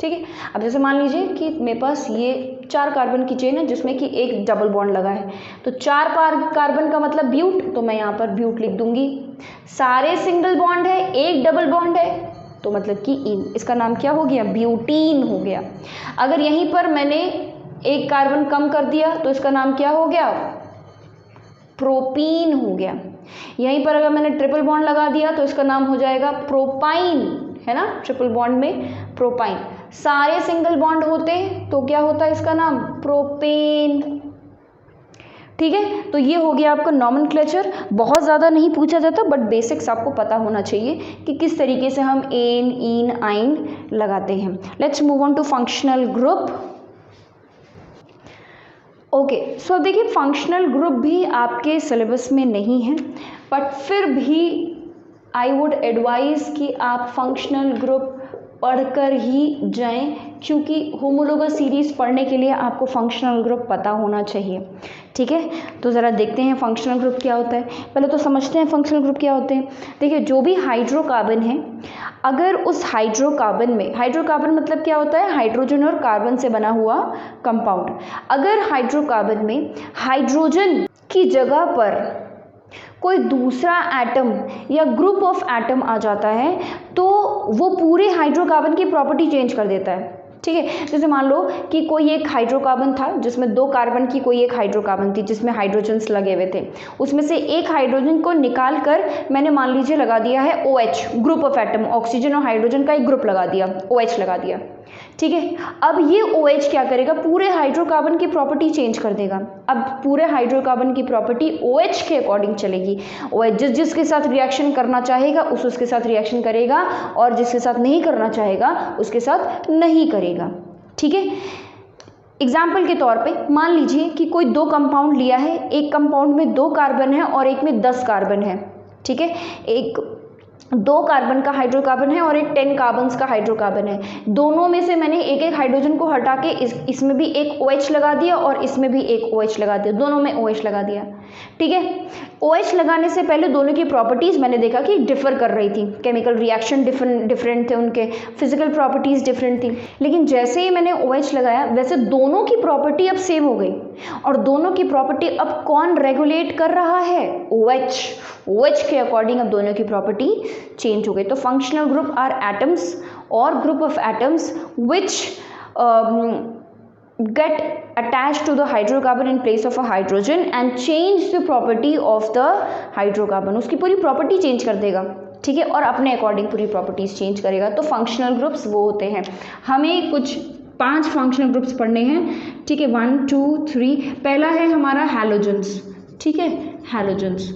ठीक है। अब जैसे मान लीजिए कि मेरे पास ये 4 कार्बन की चेन है जिसमें कि एक डबल बॉन्ड लगा है, तो 4 कार्बन का मतलब ब्यूट, तो मैं यहाँ पर ब्यूट लिख दूंगी। सारे सिंगल बॉन्ड है, एक डबल बॉन्ड है, तो मतलब कि इन, इसका नाम क्या हो गया? ब्यूटीन हो गया। अगर यहीं पर मैंने एक कार्बन कम कर दिया तो इसका नाम क्या हो गया? प्रोपीन हो गया। यहीं पर अगर मैंने ट्रिपल बॉन्ड लगा दिया तो इसका नाम हो जाएगा प्रोपाइन, है ना, ट्रिपल बॉन्ड में प्रोपाइन। सारे सिंगल बॉन्ड होते तो क्या होता है इसका नाम? प्रोपेन, ठीक है। तो ये हो गया आपका नॉमेनक्लेचर। बहुत ज़्यादा नहीं पूछा जाता, बट बेसिक्स आपको पता होना चाहिए कि किस तरीके से हम एन, इन, आइन लगाते हैं। Let's move on to functional group. Okay, so अब देखिए फंक्शनल ग्रुप भी आपके सिलेबस में नहीं है, बट फिर भी आई वुड एडवाइज़ कि आप फंक्शनल ग्रुप पढ़कर ही जाएं, क्योंकि होमोलोगस सीरीज़ पढ़ने के लिए आपको फंक्शनल ग्रुप पता होना चाहिए, ठीक है। तो ज़रा देखते हैं फंक्शनल ग्रुप क्या होता है। पहले तो समझते हैं फंक्शनल ग्रुप क्या होते हैं। देखिए, जो भी हाइड्रोकार्बन है, अगर उस हाइड्रोकार्बन में, हाइड्रोकार्बन मतलब क्या होता है? हाइड्रोजन और कार्बन से बना हुआ कंपाउंड। अगर हाइड्रोकार्बन में हाइड्रोजन की जगह पर कोई दूसरा एटम या ग्रुप ऑफ एटम आ जाता है तो वो पूरे हाइड्रोकार्बन की प्रॉपर्टी चेंज कर देता है, ठीक है। जैसे मान लो कि कोई एक हाइड्रोकार्बन था जिसमें 2 कार्बन की कोई एक हाइड्रोकार्बन थी जिसमें हाइड्रोजन्स लगे हुए थे, उसमें से एक हाइड्रोजन को निकाल कर मैंने मान लीजिए लगा दिया है OH, group of atom, oxygen और हाइड्रोजन का एक ग्रुप लगा दिया, OH लगा दिया, ठीक है। अब ये OH क्या करेगा? पूरे हाइड्रोकार्बन की प्रॉपर्टी चेंज कर देगा। अब पूरे हाइड्रोकार्बन की प्रॉपर्टी OH के अकॉर्डिंग चलेगी। OH जिसके साथ रिएक्शन करना चाहेगा उसके साथ रिएक्शन करेगा, और जिसके साथ नहीं करना चाहेगा उसके साथ नहीं करेगा, ठीक है। एग्जाम्पल के तौर पे मान लीजिए कि कोई 2 कंपाउंड लिया है, एक कंपाउंड में 2 कार्बन है और एक में 10 कार्बन है, ठीक है। एक 2 कार्बन का हाइड्रोकार्बन है और एक 10 कार्बन्स का हाइड्रोकार्बन है। दोनों में से मैंने एक एक हाइड्रोजन को हटा के इसमें भी एक OH लगा दिया और इसमें भी एक OH लगा दिया, दोनों में OH लगा दिया, ठीक है। OH लगाने से पहले दोनों की प्रॉपर्टीज़ मैंने देखा कि डिफर कर रही थी, केमिकल रिएक्शन डिफरेंट थे, उनके फिजिकल प्रॉपर्टीज़ डिफरेंट थी। लेकिन जैसे ही मैंने OH लगाया वैसे दोनों की प्रॉपर्टी अब सेम हो गई, और दोनों की प्रॉपर्टी अब कौन रेगुलेट कर रहा है? OH के अकॉर्डिंग अब दोनों की प्रॉपर्टी चेंज हो गई। तो फंक्शनल ग्रुप आर एटम्स और group of atoms which get attached to the hydrocarbon in place of a hydrogen and change the property of the hydrocarbon, उसकी पूरी प्रॉपर्टी चेंज कर देगा, ठीक है, और अपने अकॉर्डिंग पूरी प्रॉपर्टीज चेंज करेगा। तो फंक्शनल ग्रुप्स वो होते हैं। हमें कुछ 5 फंक्शनल ग्रुप्स पढ़ने हैं, ठीक है, 1 2 3। पहला है हमारा हैलोजेंस, ठीक है, हैलोजेंस।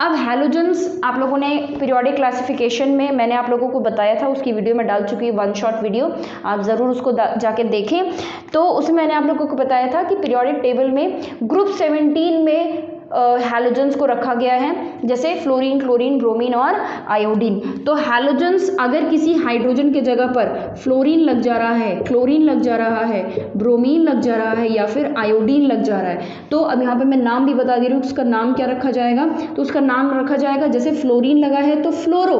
अब हैलोजेंस आप लोगों ने पीरियोडिक क्लासिफिकेशन में मैंने आप लोगों को बताया था, उसकी वीडियो में डाल चुकी है, 1 शॉट वीडियो, आप ज़रूर उसको जाके देखें। तो उसमें मैंने आप लोगों को बताया था कि पीरियोडिक टेबल में ग्रुप 17 में हैलोजेंस को रखा गया है, जैसे फ्लोरीन, क्लोरीन, ब्रोमीन और आयोडीन। तो हैलोजेंस अगर किसी हाइड्रोजन के जगह पर फ्लोरीन लग जा रहा है, क्लोरीन लग जा रहा है, ब्रोमीन लग जा रहा है या फिर आयोडीन लग जा रहा है, तो अब यहाँ पे मैं नाम भी बता दे रही हूँ, उसका नाम क्या रखा जाएगा? तो उसका नाम रखा जाएगा, जैसे फ्लोरीन लगा है तो फ्लोरो,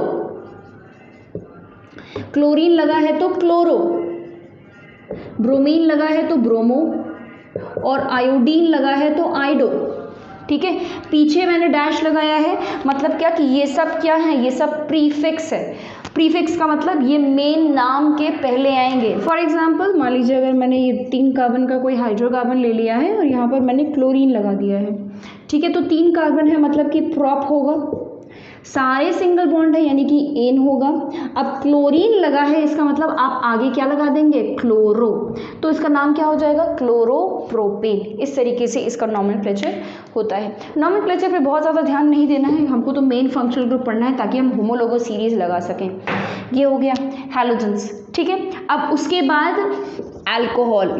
क्लोरीन लगा है तो क्लोरो, ब्रोमीन लगा है तो ब्रोमो, और आयोडीन लगा है तो आइडो। ठीक है, पीछे मैंने डैश लगाया है, मतलब क्या कि ये सब क्या है, ये सब प्रीफिक्स है। प्रीफिक्स का मतलब ये मेन नाम के पहले आएंगे। फॉर एग्जांपल मान लीजिए अगर मैंने ये 3 कार्बन का कोई हाइड्रोकार्बन ले लिया है और यहाँ पर मैंने क्लोरीन लगा दिया है। ठीक है, तो 3 कार्बन है मतलब कि प्रॉप होगा, सारे सिंगल बॉन्ड है यानी कि एन होगा। अब क्लोरीन लगा है, इसका मतलब आप आगे क्या लगा देंगे, क्लोरो, तो इसका नाम क्या हो जाएगा, क्लोरोप्रोपेन। इस तरीके से इसका नॉमेनक्लेचर होता है। नॉमेनक्लेचर पे बहुत ज़्यादा ध्यान नहीं देना है, हमको तो मेन फंक्शनल ग्रुप पढ़ना है ताकि हम होमोलोगस सीरीज लगा सकें। ये हो गया हैलोजेंस। ठीक है, अब उसके बाद अल्कोहल।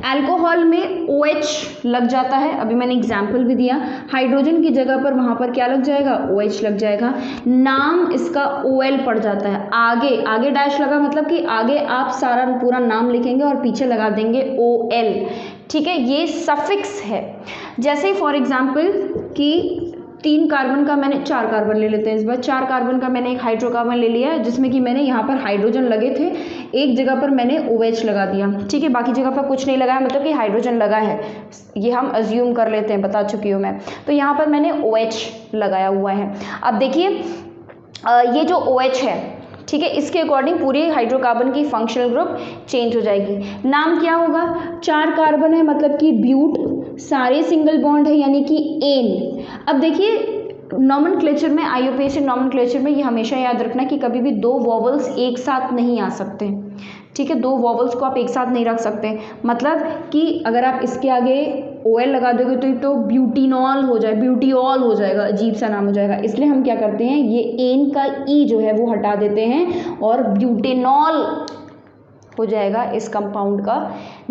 अल्कोहल में OH लग जाता है, अभी मैंने एग्जाम्पल भी दिया, हाइड्रोजन की जगह पर वहाँ पर क्या लग जाएगा, OH लग जाएगा। नाम इसका OL पड़ जाता है, आगे डैश लगा मतलब कि आगे आप सारा पूरा नाम लिखेंगे और पीछे लगा देंगे OL। ठीक है, ये सफिक्स है। जैसे फॉर एग्जाम्पल कि 3 कार्बन का मैंने 4 कार्बन ले लेते हैं इस बार, 4 कार्बन का मैंने एक हाइड्रोकार्बन ले लिया है जिसमें कि मैंने यहाँ पर हाइड्रोजन लगे थे, एक जगह पर मैंने OH लगा दिया। ठीक है, बाकी जगह पर कुछ नहीं लगाया, मतलब कि हाइड्रोजन लगा है, ये हम अज्यूम कर लेते हैं, बता चुकी हूँ मैं। तो यहाँ पर मैंने OH लगाया हुआ है। अब देखिए ये जो OH है, ठीक है, इसके अकॉर्डिंग पूरी हाइड्रोकार्बन की फंक्शनल ग्रुप चेंज हो जाएगी। नाम क्या होगा, 4 कार्बन है मतलब कि ब्यूट, सारे सिंगल बॉन्ड है यानी कि एन। अब देखिए नॉमेनक्लेचर में, IUPAC नॉमेनक्लेचर में ये हमेशा याद रखना कि कभी भी 2 वॉवल्स एक साथ नहीं आ सकते। ठीक है, 2 वॉवल्स को आप एक साथ नहीं रख सकते, मतलब कि अगर आप इसके आगे OL लगा दोगे तो ब्यूटीनॉल हो जाए, ब्यूटीऑल हो जाएगा, अजीब सा नाम हो जाएगा। इसलिए हम क्या करते हैं, ये एन का ई जो है वो हटा देते हैं और ब्यूटेनॉल हो जाएगा इस कंपाउंड का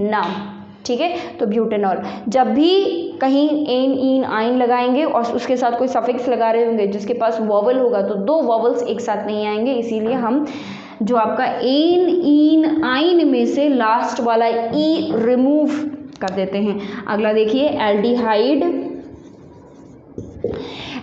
नाम। ठीक है, तो ब्यूटेनॉल। जब भी कहीं एन इन आइन लगाएंगे और उसके साथ कोई सफिक्स लगा रहे होंगे जिसके पास वॉवल होगा तो 2 वॉवल्स एक साथ नहीं आएंगे, इसीलिए हम जो आपका एन इन आइन में से लास्ट वाला ई रिमूव कर देते हैं। अगला देखिए एल्डिहाइड।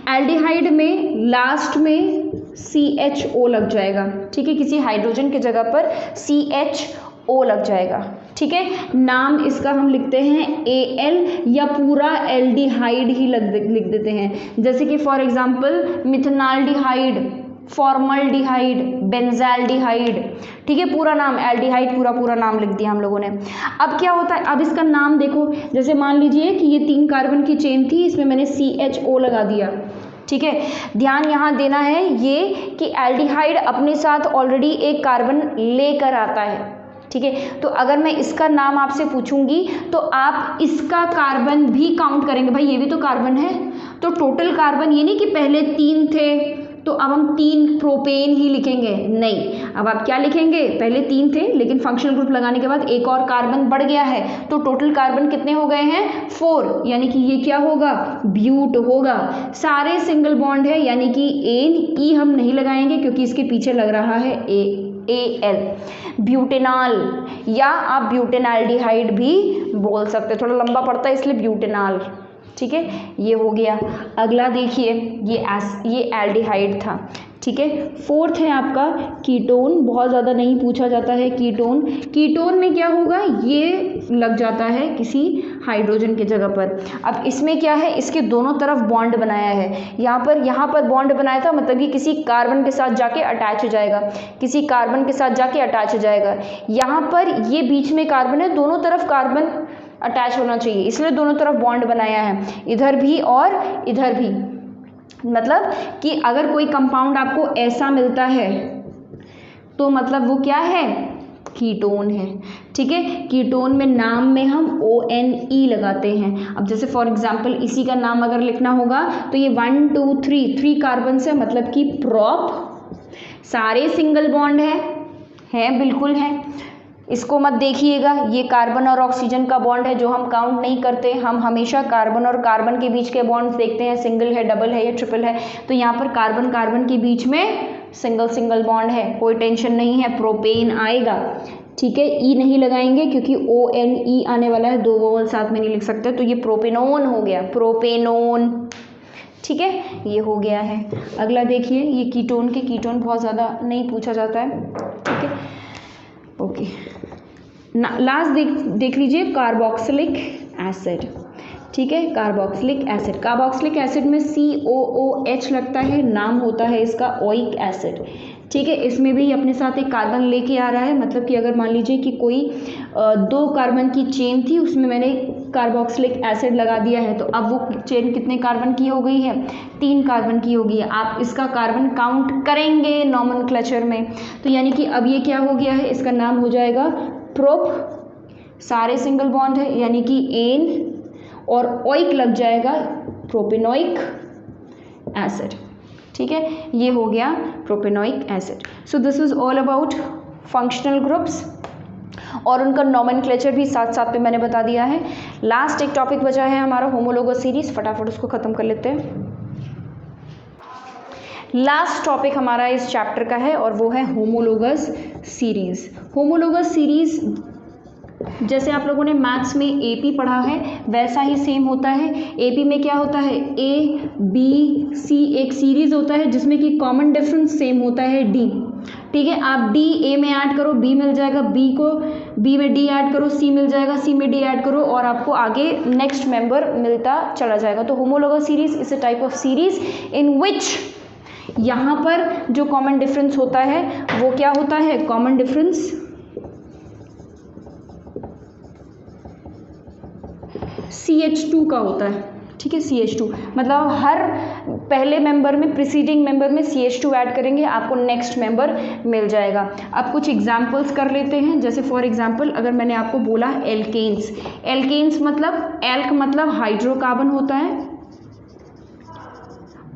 एल्डिहाइड में लास्ट में CHO लग जाएगा। ठीक है, किसी हाइड्रोजन की जगह पर CHO लग जाएगा। ठीक है, नाम इसका हम लिखते हैं AL या पूरा एल्डिहाइड ही लिख देते हैं। जैसे कि फॉर एग्जांपल मिथेनाल्डिहाइड, फॉर्मल्डिहाइड, बेंजाल्डिहाइड। ठीक है, पूरा नाम एल्डिहाइड, पूरा नाम लिख दिया हम लोगों ने। अब क्या होता है, अब इसका नाम देखो, जैसे मान लीजिए कि ये 3 कार्बन की चेन थी, इसमें मैंने CHO लगा दिया। ठीक है, ध्यान यहाँ देना है ये कि एल्डिहाइड अपने साथ ऑलरेडी एक कार्बन लेकर आता है। ठीक है, तो अगर मैं इसका नाम आपसे पूछूंगी तो आप इसका कार्बन भी काउंट करेंगे, भाई ये भी तो कार्बन है, तो टोटल कार्बन, ये नहीं कि पहले 3 थे तो अब हम 3 प्रोपेन ही लिखेंगे, नहीं, अब आप क्या लिखेंगे, पहले 3 थे लेकिन फंक्शनल ग्रुप लगाने के बाद एक और कार्बन बढ़ गया है, तो टोटल कार्बन कितने हो गए हैं, 4, यानी कि ये क्या होगा, ब्यूट होगा। सारे सिंगल बॉन्ड है यानी कि एन ई हम नहीं लगाएंगे क्योंकि इसके पीछे लग रहा है AL, ब्यूटेनॉल, या आप ब्यूटेनाल्डिहाइड भी बोल सकते हैं, थोड़ा लंबा पड़ता है इसलिए ब्यूटेनॉल। ठीक है, ये हो गया। अगला देखिए ये एल्डिहाइड था। ठीक है, 4th है आपका कीटोन, बहुत ज़्यादा नहीं पूछा जाता है कीटोन। कीटोन में क्या होगा, ये लग जाता है किसी हाइड्रोजन की जगह पर। अब इसमें क्या है, इसके दोनों तरफ बॉन्ड बनाया है, यहाँ पर बॉन्ड बनाया था, मतलब कि किसी कार्बन के साथ जाके अटैच हो जाएगा, किसी कार्बन के साथ जाके अटैच हो जाएगा। यहाँ पर ये बीच में कार्बन है, दोनों तरफ कार्बन अटैच होना चाहिए, इसलिए दोनों तरफ बॉन्ड बनाया है, इधर भी और इधर भी। मतलब कि अगर कोई कंपाउंड आपको ऐसा मिलता है तो मतलब वो क्या है, कीटोन है। ठीक है, कीटोन में नाम में हम ONE लगाते हैं। अब जैसे फॉर एग्जांपल इसी का नाम अगर लिखना होगा तो ये 1 2 3 कार्बन से, मतलब कि प्रॉप, सारे सिंगल बॉन्ड है बिल्कुल है, इसको मत देखिएगा, ये कार्बन और ऑक्सीजन का बॉन्ड है जो हम काउंट नहीं करते, हम हमेशा कार्बन और कार्बन के बीच के बॉन्ड्स देखते हैं, सिंगल है, डबल है या ट्रिपल है, तो यहाँ पर कार्बन कार्बन के बीच में सिंगल बॉन्ड है, कोई टेंशन नहीं है, प्रोपेन आएगा। ठीक है, ई नहीं लगाएंगे क्योंकि ONE आने वाला है, 2 वोवल साथ में नहीं लिख सकते, तो ये प्रोपेनोन हो गया, प्रोपेनोन। ठीक है, ये हो गया है। अगला देखिए, ये कीटोन के कीटोन बहुत ज़्यादा नहीं पूछा जाता है, ठीक है, ओके। लास्ट देख लीजिए कार्बोक्सिलिक एसिड, ठीक है, कार्बोक्सिलिक एसिड। कार्बोक्सिलिक एसिड में COOH लगता है, नाम होता है इसका ओइक एसिड, ठीक है। इसमें भी अपने साथ एक कार्बन लेके आ रहा है, मतलब कि अगर मान लीजिए कि कोई 2 कार्बन की चेन थी, उसमें मैंने कार्बोक्सिलिक एसिड लगा दिया है, तो अब वो चेन कितने कार्बन की हो गई है? 3 कार्बन की हो गई है। आप इसका कार्बन काउंट करेंगे नॉमेनक्लेचर में, तो यानी कि अब ये क्या हो गया है, इसका नाम हो जाएगा प्रोप, सारे सिंगल बॉन्ड है, यानी कि एन और ओइक लग जाएगा, प्रोपेनोइक एसिड, ठीक है, ये हो गया propanoic acid. So this is all about functional groups, और उनका नॉमेनक्लेचर भी साथ साथ में मैंने बता दिया है। लास्ट एक टॉपिक बचा है हमारा होमोलोगस सीरीज, फटाफट उसको खत्म कर लेते हैं। लास्ट टॉपिक हमारा इस चैप्टर का है और वो है होमोलोगस सीरीज। होमोलोगस सीरीज जैसे आप लोगों ने मैथ्स में AP पढ़ा है वैसा ही सेम होता है। AP में क्या होता है, A B C एक सीरीज होता है जिसमें कि कॉमन डिफरेंस सेम होता है D, ठीक है। आप D A में ऐड करो B मिल जाएगा, B में D ऐड करो C मिल जाएगा, C में D ऐड करो और आपको आगे नेक्स्ट मेंबर मिलता चला जाएगा। तो homologous series is a type of series in which यहाँ पर जो कॉमन डिफरेंस होता है वो क्या होता है, कॉमन डिफरेंस CH2 का होता है, ठीक है, CH2 मतलब हर पहले मेंबर में, प्रीसीडिंग मेंबर में CH2 ऐड करेंगे, आपको नेक्स्ट मेंबर मिल जाएगा। अब कुछ एग्जांपल्स कर लेते हैं, जैसे फॉर एग्जांपल अगर मैंने आपको बोला एल्केन्स, एल्केन्स मतलब एल्क मतलब हाइड्रोकार्बन होता है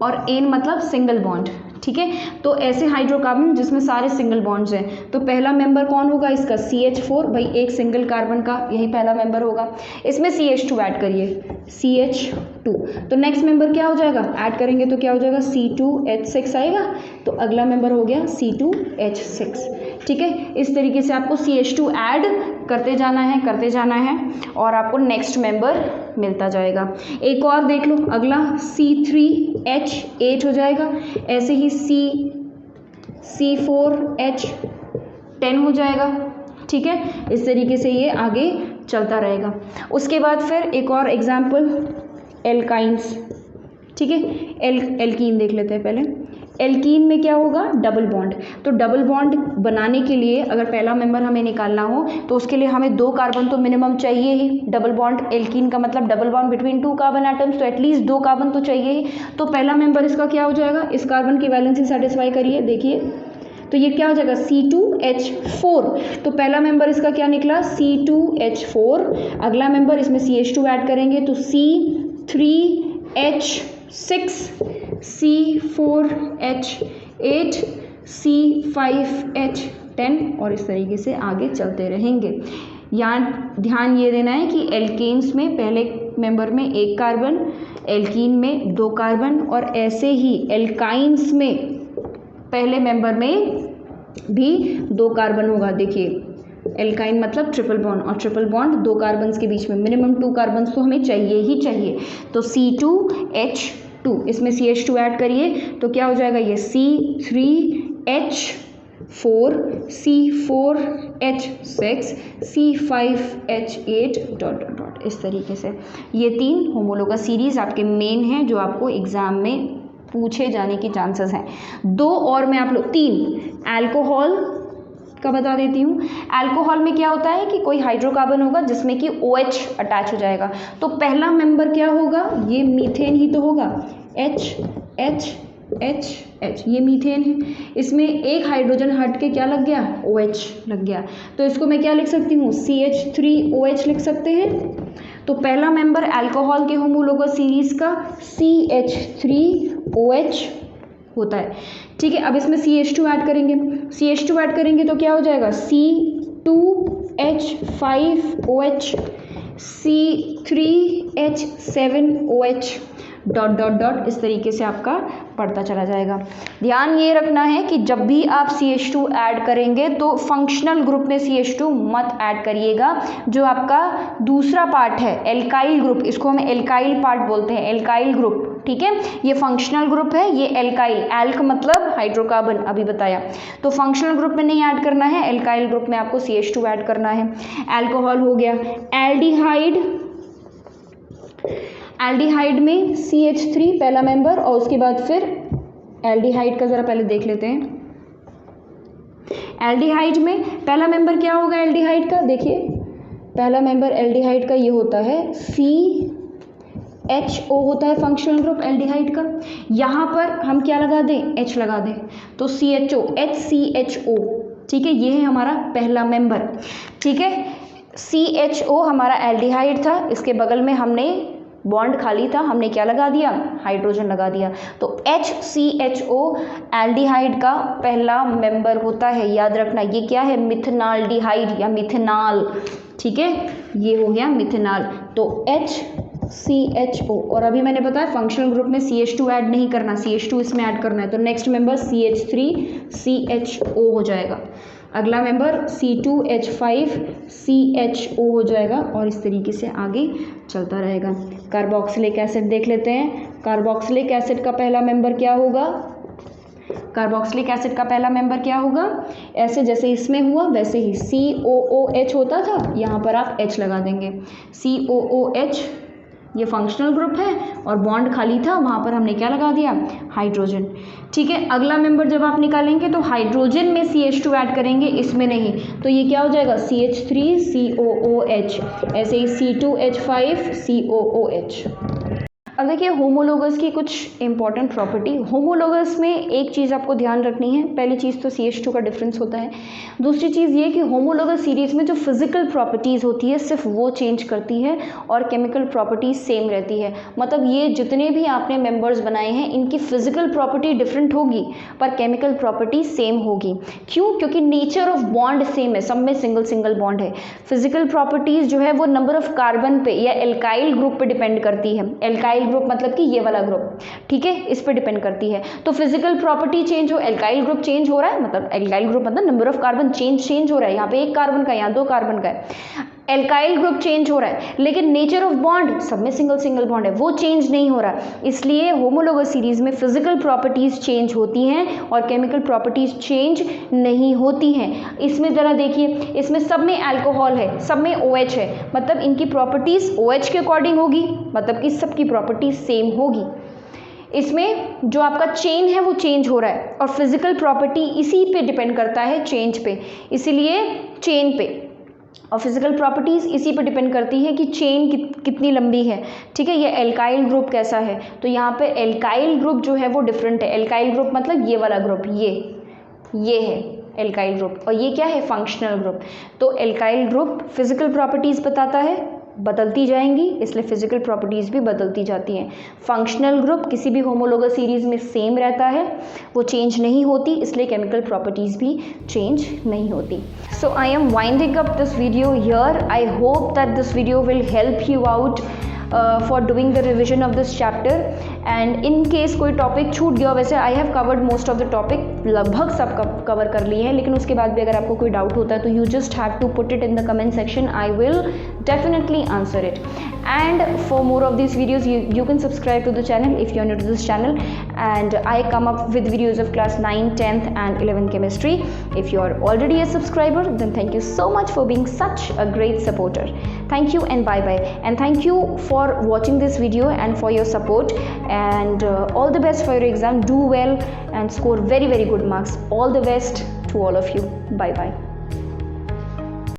और एन मतलब सिंगल बॉन्ड, ठीक है। तो ऐसे हाइड्रोकार्बन जिसमें सारे सिंगल बॉन्ड्स हैं, तो पहला मेंबर कौन होगा इसका, CH4, भाई एक सिंगल कार्बन का यही पहला मेंबर होगा। इसमें CH2 ऐड करिए, CH2, तो नेक्स्ट मेंबर क्या हो जाएगा, ऐड करेंगे तो क्या हो जाएगा, C2H6 आएगा, तो अगला मेंबर हो गया C2H6, ठीक है। इस तरीके से आपको CH2 ऐड करते जाना है और आपको नेक्स्ट मेंबर मिलता जाएगा। एक और देख लो, अगला C3H8 हो जाएगा, ऐसे ही C4H10 हो जाएगा, ठीक है। इस तरीके से ये आगे चलता रहेगा। उसके बाद फिर एक और एग्जाम्पल एल्काइंस, ठीक है, एल्कीन देख लेते हैं पहले। एल्कीन में क्या होगा, डबल बॉन्ड, तो डबल बॉन्ड बनाने के लिए अगर पहला मेंबर हमें निकालना हो तो उसके लिए हमें 2 कार्बन तो मिनिमम चाहिए ही। डबल बॉन्ड एल्कीन का मतलब double bond between 2 carbon atoms, तो एटलीस्ट 2 कार्बन तो चाहिए ही। तो पहला मेंबर इसका क्या हो जाएगा, इस कार्बन की वैलेंसी सेटिस्फाई करिए, देखिए तो ये क्या हो जाएगा C2H4, तो पहला मेंबर इसका क्या निकला C2H4। अगला मेंबर इसमें CH2 ऐड करेंगे तो C3H6, C4H8, C5H10 और इस तरीके से आगे चलते रहेंगे। यहाँ ध्यान ये देना है कि एल्केन्स में पहले मेंबर में 1 कार्बन, एल्कीन में 2 कार्बन और ऐसे ही एल्काइंस में पहले मेंबर में भी 2 कार्बन होगा। देखिए एल्काइन मतलब ट्रिपल बॉन्ड और ट्रिपल बॉन्ड 2 कार्बन्स के बीच में मिनिमम 2 कार्बन्स तो हमें चाहिए ही चाहिए। तो C2H2 इसमें CH2 ऐड करिए तो क्या हो जाएगा, ये C3H4, C4H6, C5H8 dot dot dot, इस तरीके से ये 3 होमोलोगस सीरीज आपके मेन हैं जो आपको एग्जाम में पूछे जाने के चांसेस हैं। 2 और मैं आप लोग 3 अल्कोहल का बता देती हूँ। अल्कोहल में क्या होता है कि कोई हाइड्रोकार्बन होगा जिसमें कि OH अटैच हो जाएगा, तो पहला मेंबर क्या होगा, ये मीथेन ही तो होगा, H ये मीथेन है, इसमें एक हाइड्रोजन हट के क्या लग गया, OH लग गया, तो इसको मैं क्या लिख सकती हूँ, CH3OH लिख सकते हैं। तो पहला मेंबर अल्कोहल के होमोलोगस सीरीज का CH3OH होता है, ठीक है। अब इसमें CH2 ऐड करेंगे तो क्या हो जाएगा, C2H5OH, C3H7OH dot dot dot, इस तरीके से आपका बढ़ता चला जाएगा। ध्यान ये रखना है कि जब भी आप CH2 ऐड करेंगे तो फंक्शनल ग्रुप में CH2 मत ऐड करिएगा। जो आपका दूसरा पार्ट है एल्काइल ग्रुप, इसको हम एल्काइल पार्ट बोलते हैं, एल्काइल ग्रुप, ठीक है, ये फंक्शनल ग्रुप है, ये एल्काइल, एल्क मतलब हाइड्रोकार्बन अभी बताया, तो फंक्शनल ग्रुप में नहीं ऐड करना है, एल्काइल ग्रुप में आपको CH2 ऐड करना है। अल्कोहल हो गया, एल्डिहाइड, एल्डिहाइड में CH3 पहला मेंबर, और उसके बाद फिर एल्डिहाइड का ज़रा पहले देख लेते हैं। एल्डिहाइड में पहला मेंबर क्या होगा एल्डिहाइड का, देखिए पहला मेंबर एल्डिहाइड का ये होता है CHO होता है फंक्शनल ग्रुप एल्डिहाइड का। यहाँ पर हम क्या लगा दें, H लगा दें, तो CHO, HCHO, ठीक है, ये है हमारा पहला मेंबर। ठीक है, CHO हमारा एल्डिहाइड था, इसके बगल में हमने बॉन्ड खाली था, हमने क्या लगा दिया, हाइड्रोजन लगा दिया, तो HCHO एल्डिहाइड का पहला मेंबर होता है। याद रखना ये क्या है, मिथेनाल्डिहाइड या मिथेनॉल, ठीक है, ये हो गया मिथेनॉल, तो HCHO। और अभी मैंने बताया फंक्शनल ग्रुप में CH2 ऐड नहीं करना, CH2 इसमें ऐड करना है, तो नेक्स्ट मेंबर CH3CHO हो जाएगा, अगला मेंबर C2H5CHO हो जाएगा, और इस तरीके से आगे चलता रहेगा। कार्बोक्सिलिक एसिड देख लेते हैं, कार्बोक्सिलिक एसिड का पहला मेंबर क्या होगा, कार्बोक्सिलिक एसिड का पहला मेंबर क्या होगा, ऐसे जैसे इसमें हुआ वैसे ही COOH होता था, यहाँ पर आप H लगा देंगे, COOH, ये फंक्शनल ग्रुप है और बॉन्ड खाली था, वहाँ पर हमने क्या लगा दिया, हाइड्रोजन। ठीक है, अगला मेंबर जब आप निकालेंगे तो हाइड्रोजन में CH2 ऐड करेंगे, इसमें नहीं, तो ये क्या हो जाएगा CH3COOH, ऐसे ही C2H5COOH। अब देखिए होमोलोगस की कुछ इंपॉर्टेंट प्रॉपर्टी। होमोलोगस में एक चीज़ आपको ध्यान रखनी है, पहली चीज़ तो CH2 का डिफरेंस होता है, दूसरी चीज़ ये कि होमोलोगस सीरीज़ में जो फिजिकल प्रॉपर्टीज़ होती है सिर्फ वो चेंज करती है और केमिकल प्रॉपर्टीज़ सेम रहती है। मतलब ये जितने भी आपने मेंबर्स बनाए हैं इनकी फिजिकल प्रॉपर्टी डिफरेंट होगी पर केमिकल प्रॉपर्टी सेम होगी। क्यों? क्योंकि नेचर ऑफ बॉन्ड सेम है, सब में सिंगल सिंगल बॉन्ड है। फिजिकल प्रॉपर्टीज़ जो है वो नंबर ऑफ कार्बन पे या एल्काइल ग्रुप पे डिपेंड करती है। एल्काइल ग्रुप मतलब कि ये वाला ग्रुप, ठीक है, इस पे डिपेंड करती है। तो फिजिकल प्रॉपर्टी चेंज हो, एल्काइल ग्रुप चेंज हो रहा है, मतलब एल्काइल ग्रुप मतलब नंबर ऑफ कार्बन चेंज हो रहा है, यहाँ पे 1 कार्बन का, यहाँ 2 कार्बन का है। एल्काइल ग्रुप चेंज हो रहा है, लेकिन नेचर ऑफ बॉन्ड सब में सिंगल सिंगल बॉन्ड है, वो चेंज नहीं हो रहा। इसलिए होमोलोगस सीरीज में फिजिकल प्रॉपर्टीज चेंज होती हैं और केमिकल प्रॉपर्टीज चेंज नहीं होती हैं। इसमें ज़रा देखिए, इसमें सब में अल्कोहल है, सब में OH है, मतलब इनकी प्रॉपर्टीज OH के अकॉर्डिंग होगी, मतलब कि सबकी प्रॉपर्टीज सेम होगी। इसमें जो आपका चेन है वो चेंज हो रहा है और फिजिकल प्रॉपर्टी इसी पे डिपेंड करता है, चेंज पे, इसीलिए चेन पे, और फिजिकल प्रॉपर्टीज़ इसी पे डिपेंड करती है कि चेन कितनी लंबी है। ठीक है, ये एल्काइल ग्रुप कैसा है, तो यहाँ पे एल्काइल ग्रुप जो है वो डिफरेंट है। एल्काइल ग्रुप मतलब ये वाला ग्रुप, ये है एल्काइल ग्रुप, और ये क्या है, फंक्शनल ग्रुप। तो एल्काइल ग्रुप फिजिकल प्रॉपर्टीज़ बताता है, बदलती जाएंगी, इसलिए फिजिकल प्रॉपर्टीज़ भी बदलती जाती हैं। फंक्शनल ग्रुप किसी भी होमोलोगस सीरीज़ में सेम रहता है, वो चेंज नहीं होती, इसलिए केमिकल प्रॉपर्टीज़ भी चेंज नहीं होती। So I am winding up this video here. I hope that this video will help you out for doing the revision of this chapter. And in case कोई topic छूट गया, वैसे I have covered most of the topic, लगभग सब cover कर लिए हैं, लेकिन उसके बाद भी अगर आपको कोई डाउट होता है तो you just have to put it in the comment section, I will definitely answer it. And for more of these videos you can subscribe to the channel if you are new to this channel, and I come up with videos of class 9, 10th and 11th chemistry. If you are already a subscriber, then thank you so much for being such a great supporter. Thank you and bye bye, and thank you for watching this video and for your support, and all the best for your exam. Do well and score very good marks. All the best to all of you. Bye bye.